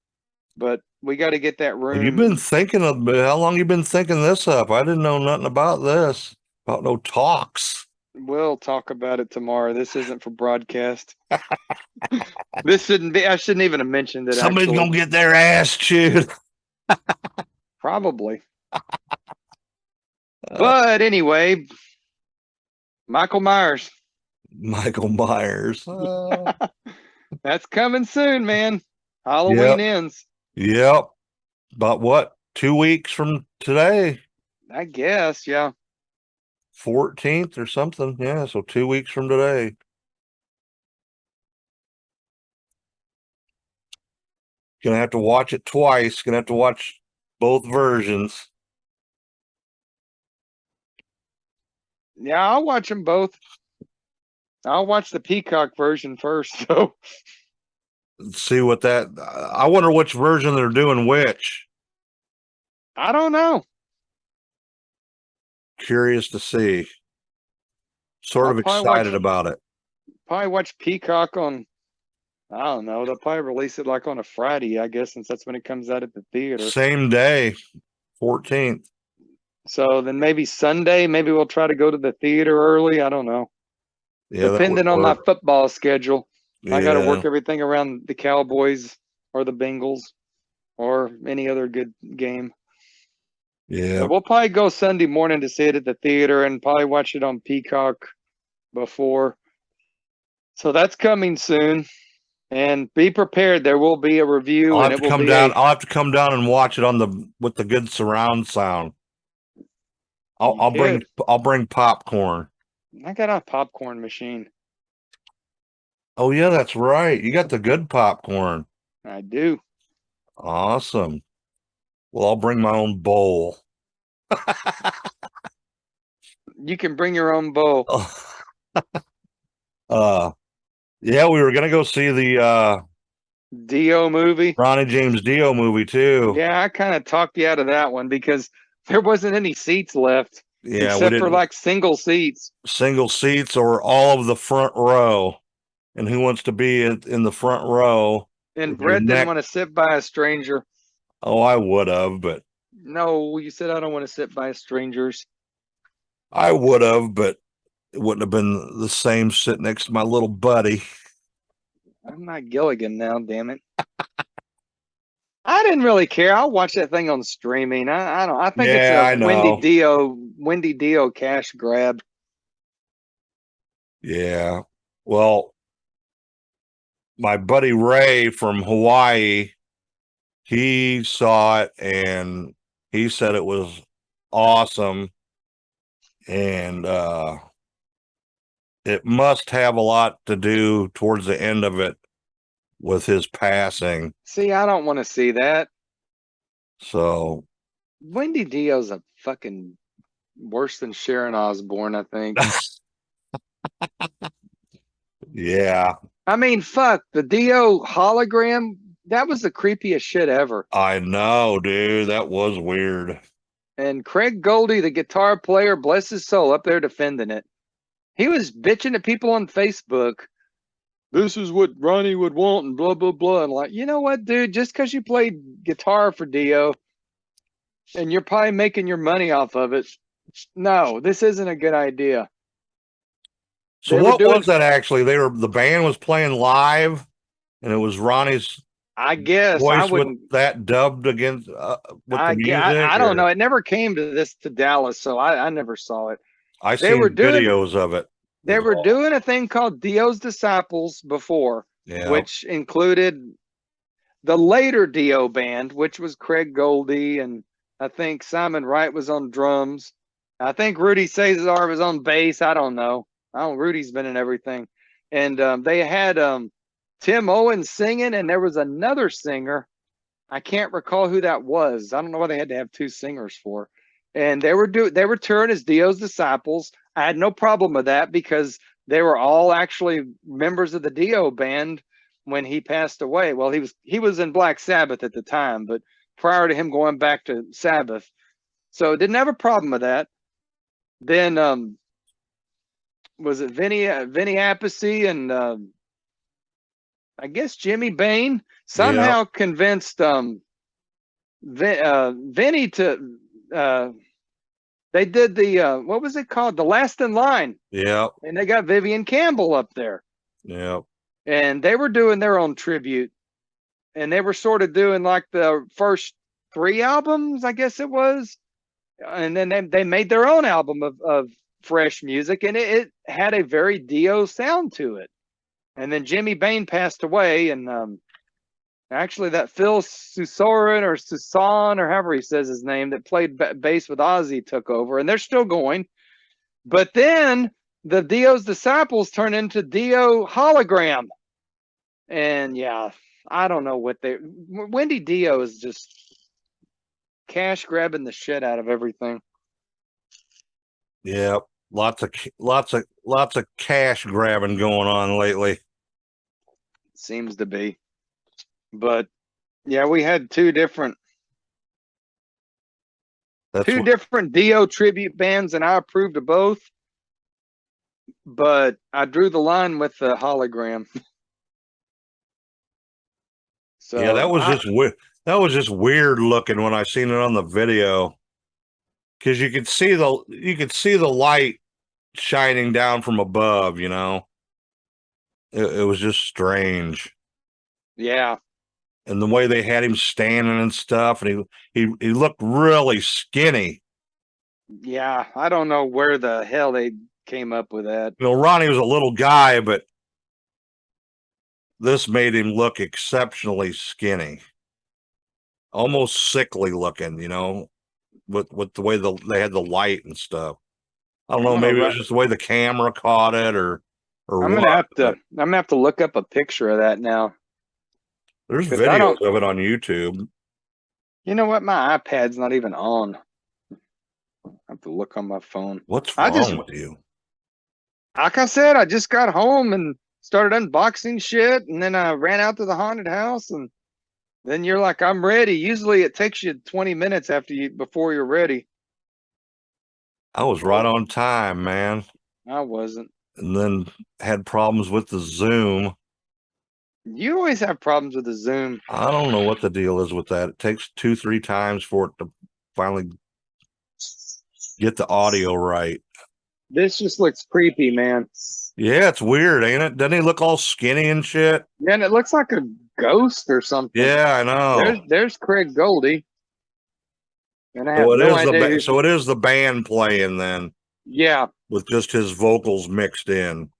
But we got to get that room. You've been thinking of how long you been thinking this up? I didn't know nothing about this, about no talks. We'll talk about it tomorrow. This isn't for broadcast. This shouldn't be. I shouldn't even have mentioned it. Somebody's actually. gonna get their ass chewed. Probably. But anyway, Michael Myers. Michael Myers. That's coming soon, man. Halloween Yep. ends. Yep. About what? 2 weeks from today? I guess, yeah. 14th or something. Yeah, so 2 weeks from today. Gonna have to watch it twice. Gonna have to watch both versions. Yeah, I'll watch them both. I'll watch the Peacock version first, though. See what that. I wonder which version they're doing which. I don't know. Curious to see. Sort I'll of probably excited watch- about it. Probably watch Peacock on, I don't know. They'll probably release it like on a Friday, I guess, since that's when it comes out at the theater. Same day, 14th. So then maybe Sunday, maybe we'll try to go to the theater early. I don't know. Yeah, that Depending would on my work. football schedule. I got to Yeah, work everything around the Cowboys or the Bengals or any other good game. yeah. So we'll probably go Sunday morning to see it at the theater and probably watch it on Peacock before. So that's coming soon. And be prepared. There will be a review, I'll and have it to will come be down. I'll have to come down and watch it on with the good surround sound. I'll bring popcorn. I got a popcorn machine. Oh yeah, that's right. You got the good popcorn. I do. Awesome. Well, I'll bring my own bowl. You can bring your own bowl. Yeah, we were gonna go see the Dio movie. Ronnie James Dio movie too. Yeah, I kind of talked you out of that one because there wasn't any seats left Yeah, we except for didn't like single seats. single seats or all of the front row. And who wants to be in the front row? And With your Brett neck- didn't want to sit by a stranger. Oh, I would have, but No, you said I don't want to sit by strangers. I would have, but it wouldn't have been the same sitting next to my little buddy. I'm not Gilligan now, damn it. I didn't really care. I'll watch that thing on streaming. I don't. I think Yeah, I it's know. a Wendy Dio cash grab. Yeah. Well, my buddy Ray from Hawaii, he saw it and he said it was awesome. And it must have a lot to do towards the end of it with his passing. See, I don't want to see that. So Wendy Dio's a fucking worse than Sharon Osbourne, I think. yeah, I mean, fuck, the Dio hologram, that was the creepiest shit ever. I know, dude. That was weird. And Craig Goldie, the guitar player, bless his soul, up there defending it. He was bitching at people on Facebook. This is what Ronnie would want and blah, blah, blah. And like, you know what, dude? Just because you played guitar for Dio and you're probably making your money off of it, no, this isn't a good idea. So They were what doing- was that actually? The band was playing live, and it was Ronnie's I guess I voice wouldn't. with that dubbed against with the music. I don't or- know. It never came to Dallas, so I never saw it. I They seen were doing- videos of it. They That's were all. doing a thing called Dio's Disciples before, Yeah. which included the later Dio band, which was Craig Goldie, and I think Simon Wright was on drums. I think Rudy Cesar was on bass. I don't know. Rudy's been in everything. And they had Tim Owens singing, and there was another singer. I can't recall who that was. I don't know why they had to have two singers for. And they were touring as Dio's Disciples. I had no problem with that because they were all actually members of the Dio band. when he passed away. Well, he was in Black Sabbath at the time, but prior to him going back to Sabbath, so didn't have a problem with that. Then was it Vinny Appice and I guess Jimmy Bain somehow convinced Vinny to they did the what was it called, The Last in Line, Yep. and they got Vivian Campbell up there, Yep. and they were doing their own tribute, and they were sort of doing like the first 3 albums, I guess it was, and then they made their own album of fresh music, and it had a very Dio sound to it. And then Jimmy Bain passed away, and actually that Phil Susorin or Susan or however he says his name that played bass with Ozzy took over, and they're still going. But then the Dio's Disciples turned into Dio Hologram, and yeah, I don't know what Wendy Dio is just cash grabbing the shit out of everything. Yep. Lots of cash grabbing going on lately. Seems to be. But yeah, we had two different Dio tribute bands, and I approved of both. But I drew the line with the Hologram. So yeah, that was just weird. That was just weird looking when I seen it on the video, because you could see the light shining down from above. You know, it was just strange. Yeah, and the way they had him standing and stuff, and he looked really skinny. Yeah, I don't know where the hell they came up with that. You know, Ronnie was a little guy, but this made him look exceptionally skinny, almost sickly looking. You know, with the way they had the light and stuff. I don't know, maybe it was just the way the camera caught it, or I'm gonna have to look up a picture of that now. There's videos of it on YouTube. You know what? My iPad's not even on. I have to look on my phone. What's wrong with you? Like I said, I just got home and started unboxing shit, and then I ran out to the haunted house, and then you're like, I'm ready. Usually it takes you 20 minutes before you're ready. I was right on time, man. I wasn't. And then had problems with the Zoom. You always have problems with the Zoom. I don't know what the deal is with that. It takes 2-3 times for it to finally get the audio right. This just looks creepy, man. Yeah, it's weird, ain't it? Doesn't he look all skinny and shit? Yeah, and it looks like a ghost or something. Yeah, I know. There's Craig Goldie. And I have so it is the band playing then. Yeah. With just his vocals mixed in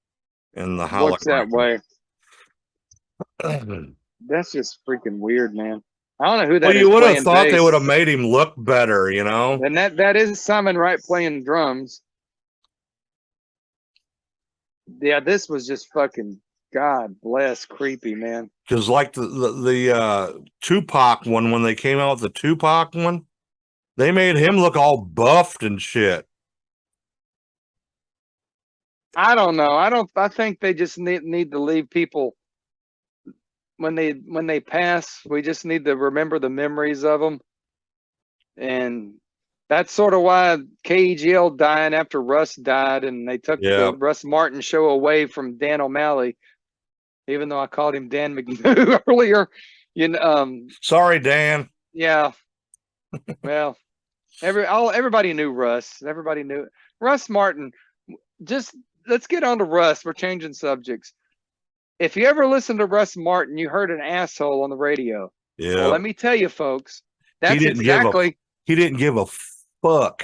the hologram. Looks that way. That's just freaking weird, man. I don't know who that is. Well, you would have thought they would have made him look better, you know? And that is Simon Wright playing drums. Yeah, this was just fucking, God bless, creepy, man. Because like the Tupac one, when they came out with the Tupac one, they made him look all buffed and shit. I don't know. I think they just need to leave people when they pass. We just need to remember the memories of them. And that's sort of why KEGL dying after Russ died, and they took the Russ Martin show away from Dan O'Malley, even though I called him Dan McNew earlier. You know, sorry, Dan. Yeah. Well, everybody knew Russ. Everybody knew Russ Martin. Just let's get on to Russ. We're changing subjects. If you ever listened to Russ Martin, you heard an asshole on the radio. Yeah. Well, let me tell you, folks, he didn't give a fuck.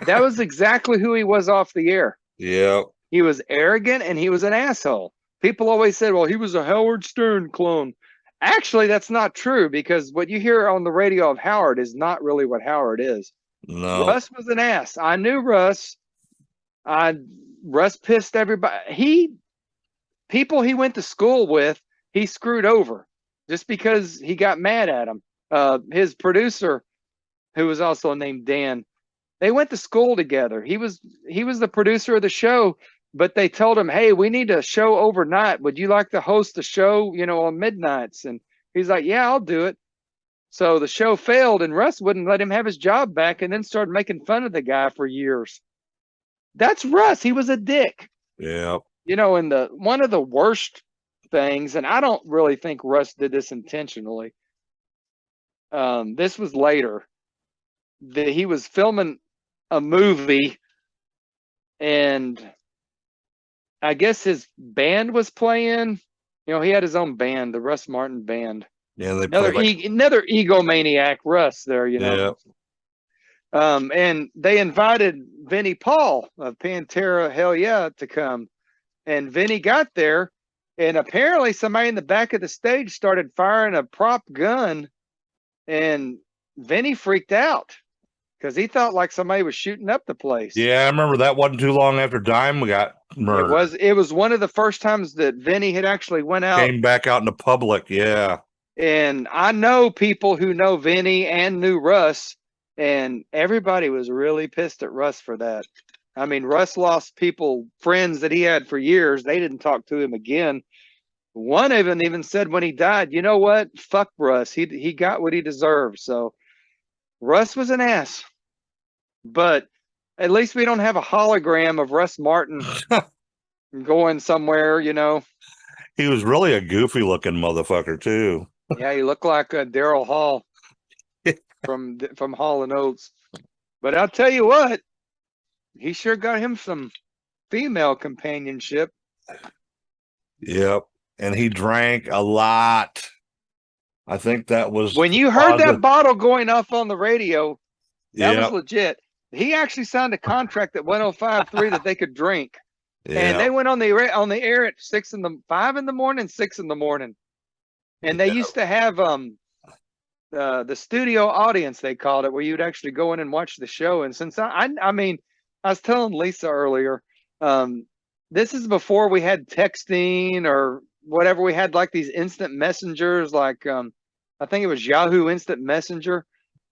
That was exactly who he was off the air. Yeah. He was arrogant and he was an asshole. People always said, well, he was a Howard Stern clone. Actually, that's not true, because what you hear on the radio of Howard is not really what Howard is. No. Russ was an ass. I knew Russ. Russ pissed everybody. People he went to school with, he screwed over just because he got mad at him. His producer, who was also named Dan, they went to school together. He was the producer of the show, but they told him, hey, we need a show overnight. Would you like to host a show, on midnights? And he's like, yeah, I'll do it. So the show failed, and Russ wouldn't let him have his job back, and then started making fun of the guy for years. That's Russ. He was a dick. Yeah. And one of the worst things, and I don't really think Russ did this intentionally. This was later. He was filming a movie, and I guess his band was playing. He had his own band, the Russ Martin Band. Yeah, they Another egomaniac, Russ. There, Yeah. And they invited Vinnie Paul of Pantera Hell Yeah to come, and Vinnie got there, and apparently somebody in the back of the stage started firing a prop gun, and Vinnie freaked out because he thought like somebody was shooting up the place. Yeah, I remember that wasn't too long after Dime got murdered. It was one of the first times that Vinnie had actually went out. Came back out in the public, yeah. And I know people who know Vinnie and knew Russ, and everybody was really pissed at Russ for that. I mean, Russ lost friends that he had for years. They didn't talk to him again. One even said when he died, you know what? Fuck Russ. He got what he deserved. So Russ was an ass. But at least we don't have a hologram of Russ Martin going somewhere, He was really a goofy looking motherfucker too. Yeah, he looked like Daryl Hall from Hall and Oates. But I'll tell you what, he sure got him some female companionship. Yep. And he drank a lot. I think that was when you heard that bottle going off on the radio, that was legit. He actually signed a contract at 105.3 that they could drink. Yeah. And they went on the air at 5 in the morning, 6 in the morning. And they used to have the studio audience, they called it, where you'd actually go in and watch the show. And since I was telling Lisa earlier, this is before we had texting or whatever. We had like these instant messengers, like I think it was Yahoo Instant Messenger.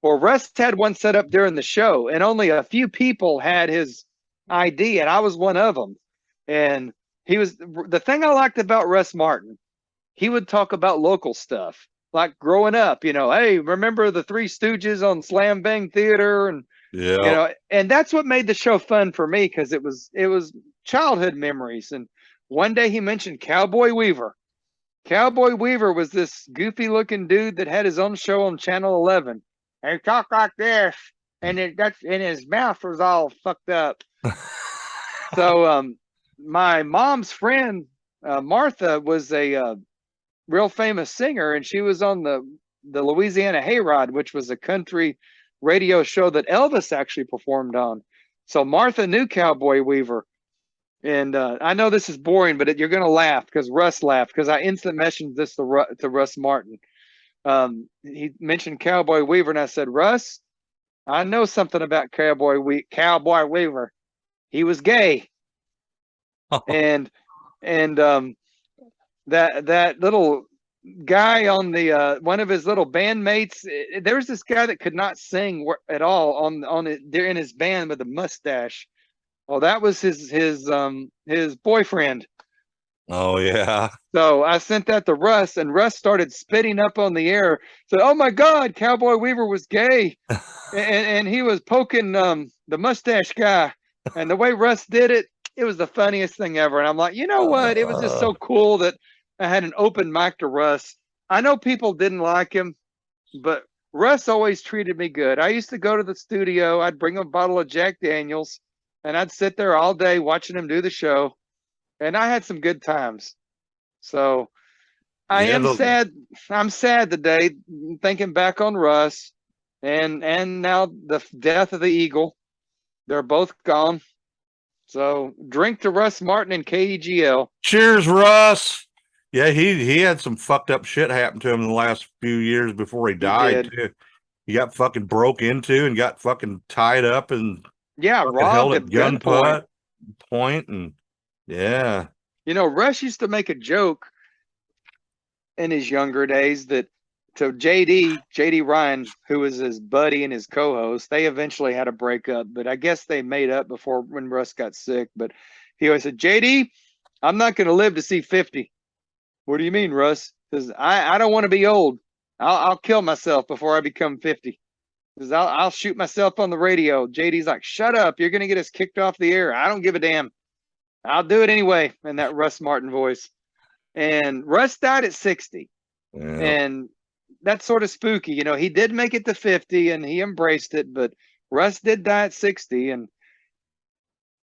Well, Russ had one set up during the show, and only a few people had his ID, and I was one of them. And the thing I liked about Russ Martin, he would talk about local stuff, like growing up, hey, remember the Three Stooges on Slam Bang Theater? And, and that's what made the show fun for me, because it was childhood memories. And one day he mentioned Cowboy Weaver. Cowboy Weaver was this goofy looking dude that had his own show on Channel 11. And he talked like this, and his mouth was all fucked up. So my mom's friend, Martha, was a real famous singer, and she was on the Louisiana Hayride, which was a country radio show that Elvis actually performed on. So Martha knew Cowboy Weaver. And I know this is boring, but you're going to laugh because Russ laughed, because I instant messaged this to Russ Martin. He mentioned Cowboy Weaver, and I said, Russ, I know something about Cowboy Weaver. He was gay. And that little guy on the one of his little bandmates, there was this guy that could not sing at all on it in his band with a mustache. Well, that was his boyfriend. Oh yeah. So I sent that to Russ, and Russ started spitting up on the air. Said, "Oh my God, Cowboy Weaver was gay," and he was poking the mustache guy. And the way Russ did it, it was the funniest thing ever. And I'm like, you know what? It was just so cool that I had an open mic to Russ. I know people didn't like him, but Russ always treated me good. I used to go to the studio. I'd bring him a bottle of Jack Daniels, and I'd sit there all day watching him do the show. And I had some good times. So I am sad. I'm sad today thinking back on Russ and now the death of the Eagle. They're both gone. So drink to Russ Martin and KEGL. Cheers, Russ. Yeah, he had some fucked up shit happen to him in the last few years before he died too. He got fucking broke into and got fucking tied up and robbed at gunpoint. And yeah. Russ used to make a joke in his younger days that to JD Ryan, who was his buddy and his co-host, they eventually had a breakup, but I guess they made up before when Russ got sick. But he always said, JD, I'm not going to live to see 50. What do you mean, Russ? Because I don't want to be old. I'll kill myself before I become 50. Because I'll shoot myself on the radio. JD's like, shut up. You're going to get us kicked off the air. I don't give a damn. I'll do it anyway. In that Russ Martin voice. And Russ died at 60. Yeah. And that's sort of spooky. You know, he did make it to 50 and he embraced it, but Russ did die at 60. And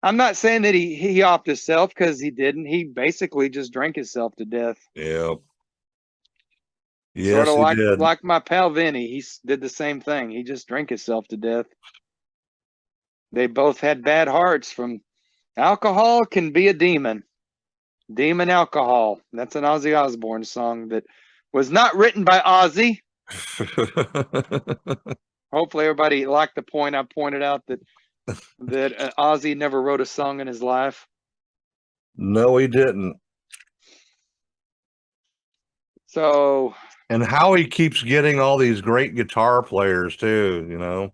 I'm not saying that he offed himself, because he didn't. He basically just drank himself to death. Yep. Yes, Sort of he did. like my pal Vinny. He did the same thing. He just drank himself to death. They both had bad hearts. From alcohol can be a demon. Demon alcohol. That's an Ozzy Osbourne song that was not written by Ozzy. Hopefully everybody liked the point I pointed out that Ozzy never wrote a song in his life. No, he didn't. So, and how he keeps getting all these great guitar players too, you know.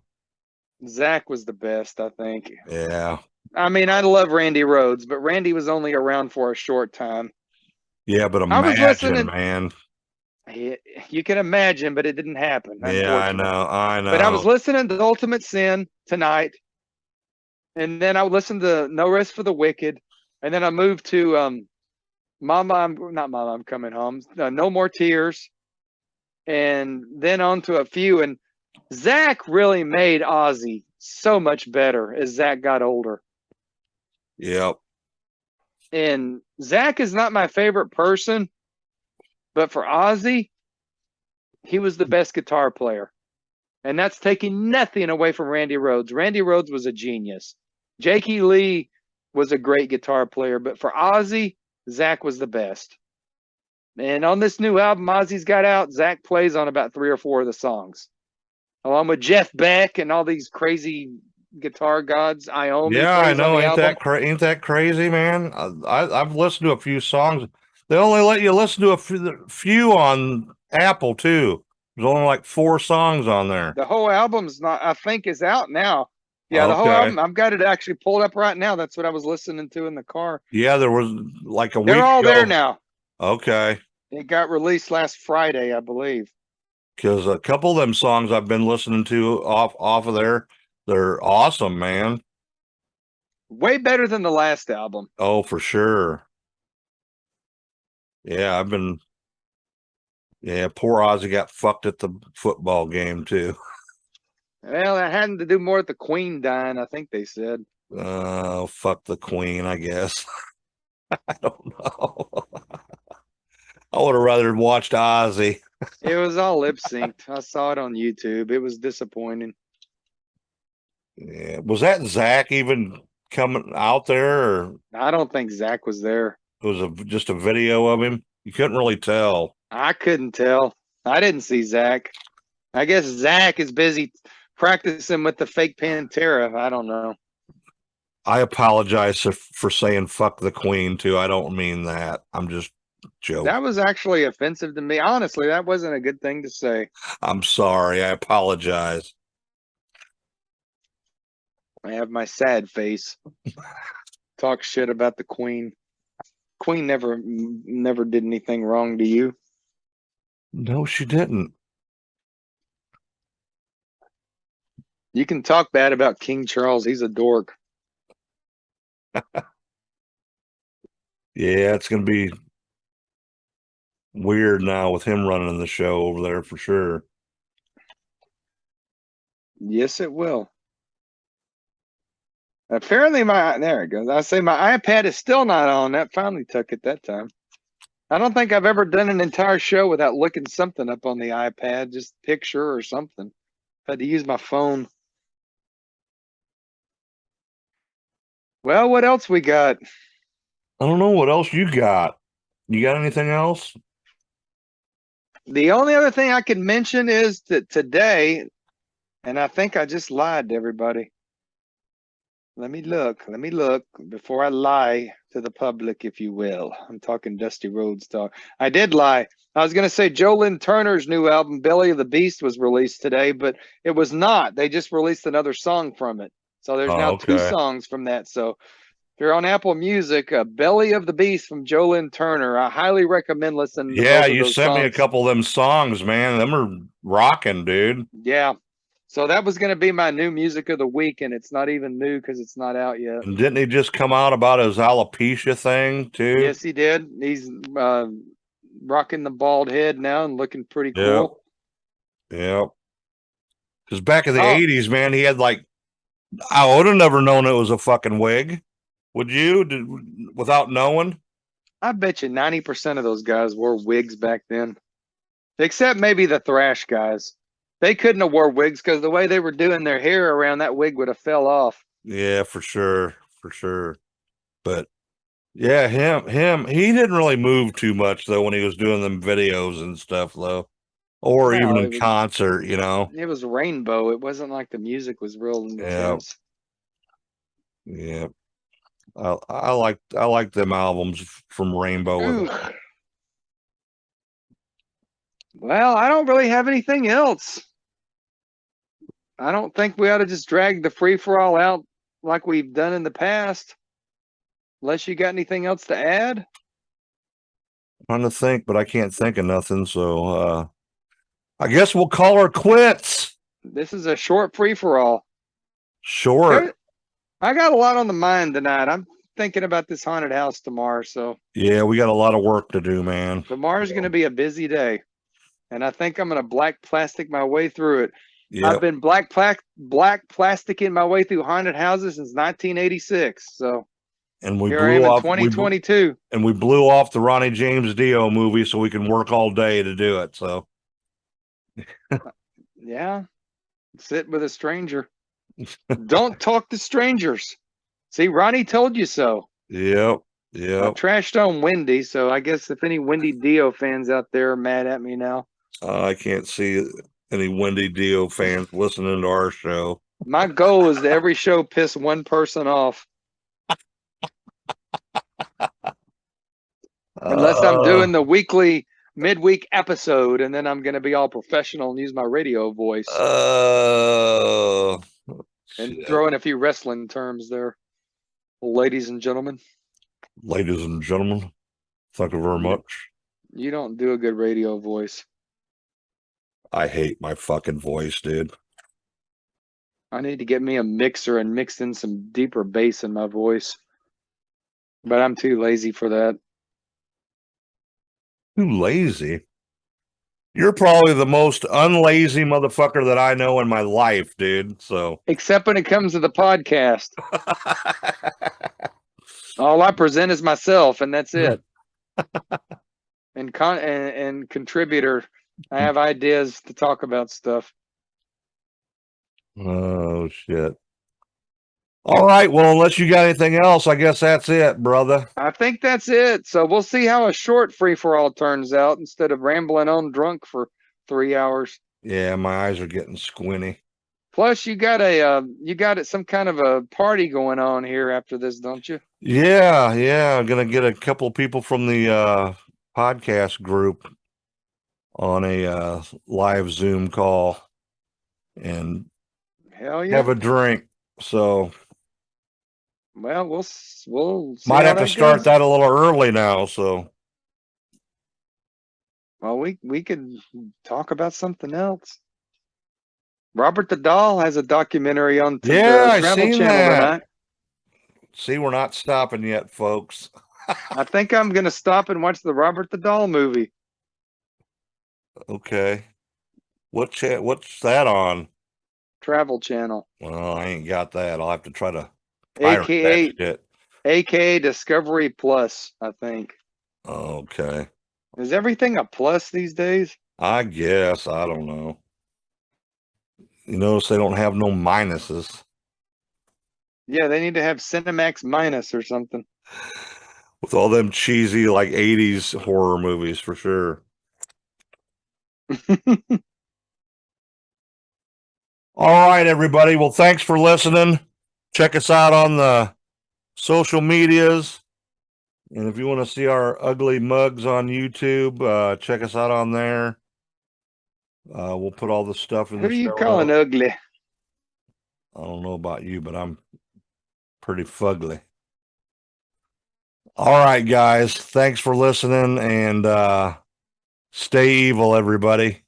Zach was the best, I think. Yeah. I mean, I love Randy Rhoads, but Randy was only around for a short time. Yeah, but I was imagine, listening, man. You can imagine, but it didn't happen. Yeah, I know. But I was listening to Ultimate Sin tonight, and then I would listen to No Rest for the Wicked, and then I moved to Mama, I'm Coming Home, No More Tears, and then on to a few. And Zach really made Ozzy so much better as Zach got older. Yep. And Zach is not my favorite person, but for Ozzy, he was the best guitar player. And that's taking nothing away from Randy Rhoads. Randy Rhoads was a genius. Jakey Lee was a great guitar player, but for Ozzy, Zach was the best. And on this new album Ozzy's got out, Zach plays on about 3 or 4 of the songs, along with Jeff Beck and all these crazy guitar gods. Iommi. Yeah, I know. Ain't album. that crazy, man? I've listened to a few songs. They only let you listen to a few on Apple too. There's only like 4 songs on there. The whole album's not, I think, is out now. Yeah, the whole album. I've got it actually pulled up right now. That's what I was listening to in the car. Yeah, there was like a week. They're all there now. Okay. It got released last Friday, I believe. Because a couple of them songs I've been listening to off of there, they're awesome, man. Way better than the last album. Oh, for sure. Yeah, poor Ozzy got fucked at the football game too. Well, that had to do more with the Queen dying, I think they said. Oh, fuck the Queen, I guess. I don't know. I would have rather watched Ozzy. It was all lip synced. I saw it on YouTube. It was disappointing. Yeah. Was that Zach even coming out there? Or I don't think Zach was there. it was just a video of him? You couldn't really tell. I couldn't tell. I didn't see Zach. I guess Zach is busy practicing with the fake Pantera. I don't know. I apologize for saying fuck the Queen too. I don't mean that. I'm just joking. That was actually offensive to me. Honestly, that wasn't a good thing to say. I'm sorry. I apologize. I have my sad face. Talk shit about the Queen. Queen never did anything wrong to you. No, she didn't. You can talk bad about King Charles. He's a dork. Yeah, it's going to be weird now with him running the show over there for sure. Yes, it will. Apparently there it goes. I say my iPad is still not on. That finally took it that time. I don't think I've ever done an entire show without looking something up on the iPad, just picture or something. I had to use my phone. Well, what else we got? I don't know what else you got. You got anything else? The only other thing I can mention is that today, and I think I just lied to everybody. Let me look before I lie to the public, if you will. I'm talking Dusty Rhodes talk. I did lie. I was going to say Joe Lynn Turner's new album, Belly of the Beast, was released today, but it was not. They just released another song from it. So there's now 2 songs from that. So If you're on Apple Music, Belly of the Beast from Jolyn Turner. I highly recommend listening to Yeah, both of you those sent me a songs. couple of them songs, man. Them are rocking, dude. Yeah. So that was going to be my new music of the week, and it's not even new because it's not out yet. And didn't he just come out about his alopecia thing too? Yes, he did. He's rocking the bald head now and looking pretty cool. Yep. Because back in the Oh. 80s, man, he had like, I would have never known it was a fucking wig. Would you? Without knowing? I bet you 90% of those guys wore wigs back then, except maybe the thrash guys. They couldn't have wore wigs because the way they were doing their hair around that wig would have fell off. Yeah, for sure. For sure. But yeah, he didn't really move too much though when he was doing them videos and stuff though. Or No, even it in was- concert, you know. It was rainbow. It wasn't like the music was real intense. Yeah. I like them albums from Rainbow with Ooh. Well, I don't really have anything else. I don't think we ought to just drag the free for all out like we've done in the past. Unless you got anything else to add. trying to think, but I can't think of nothing. So I guess we'll call her quits. This is a short free for all. Short. I got a lot on the mind tonight. I'm thinking about this haunted house tomorrow. So Yeah, we got a lot of work to do, man. tomorrow's going to be a busy day. And I think I'm going to black plastic my way through it. Yeah. I've been black plasticing my way through haunted houses since 1986. So And we here I am blew in off 2022. and we blew off the Ronnie James Dio movie so we can work all day to do it. So Yeah. Sit with a stranger. Don't talk to strangers. See, Ronnie told you so. yep. I Yep. trashed on Wendy, so I guess if any Wendy Dio fans out there are mad at me now. I can't see any Wendy Dio fans listening to our show. My goal is to every show piss one person off. Unless I'm doing the weekly midweek episode, and then I'm going to be all professional and use my radio voice and shit. throw in a few wrestling terms there, ladies and gentlemen. Ladies and gentlemen, thank you very much. You don't do a good radio voice. I hate my fucking voice, dude. I need to get me a mixer and mix in some deeper bass in my voice, but I'm too lazy for that. Too lazy. You're probably the most unlazy motherfucker that I know in my life, dude. So Except when it comes to the podcast. All I present is myself, and that's it. and contributor, I have ideas to talk about stuff. Oh shit. All right, well, unless you got anything else, I guess that's it, brother. I think that's it. So we'll see how a short free for all turns out instead of rambling on drunk for 3 hours. Yeah, my eyes are getting squinty. Plus, you got some kind of a party going on here after this, don't you? Yeah, I'm gonna get a couple of people from the podcast group on a live Zoom call and Hell yeah. have a drink. So Well, we'll see might how have to that start goes. that a little early now. So Well, we could talk about something else. Robert the Doll has a documentary on Yeah, the I Travel seen Channel that. tonight. See, we're not stopping yet, folks. I think I'm gonna stop and watch the Robert the Doll movie. Okay. What's that on? Travel Channel, Well, I ain't got that. I'll have to try to pirate aka that shit. aka Discovery Plus. I think Okay. is everything a plus these days. I guess. I don't know. You notice they don't have no minuses. Yeah, they need to have Cinemax Minus or something. With all them cheesy, like 80s horror movies for sure. All right, everybody. Well, thanks for listening. Check us out on the social medias. And if you want to see our ugly mugs on YouTube, check us out on there. We'll put all the stuff in Who the are you show calling notes. ugly? I don't know about you, but I'm pretty fugly. All right, guys. Thanks for listening, and stay evil, everybody.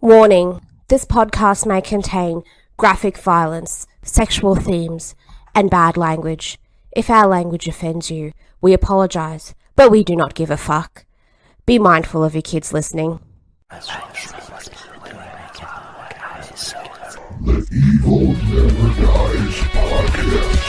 Warning: this podcast may contain graphic violence, sexual themes, and bad language. If our language offends you, we apologize, but we do not give a fuck. Be mindful of your kids listening. The Evil Never Dies podcast.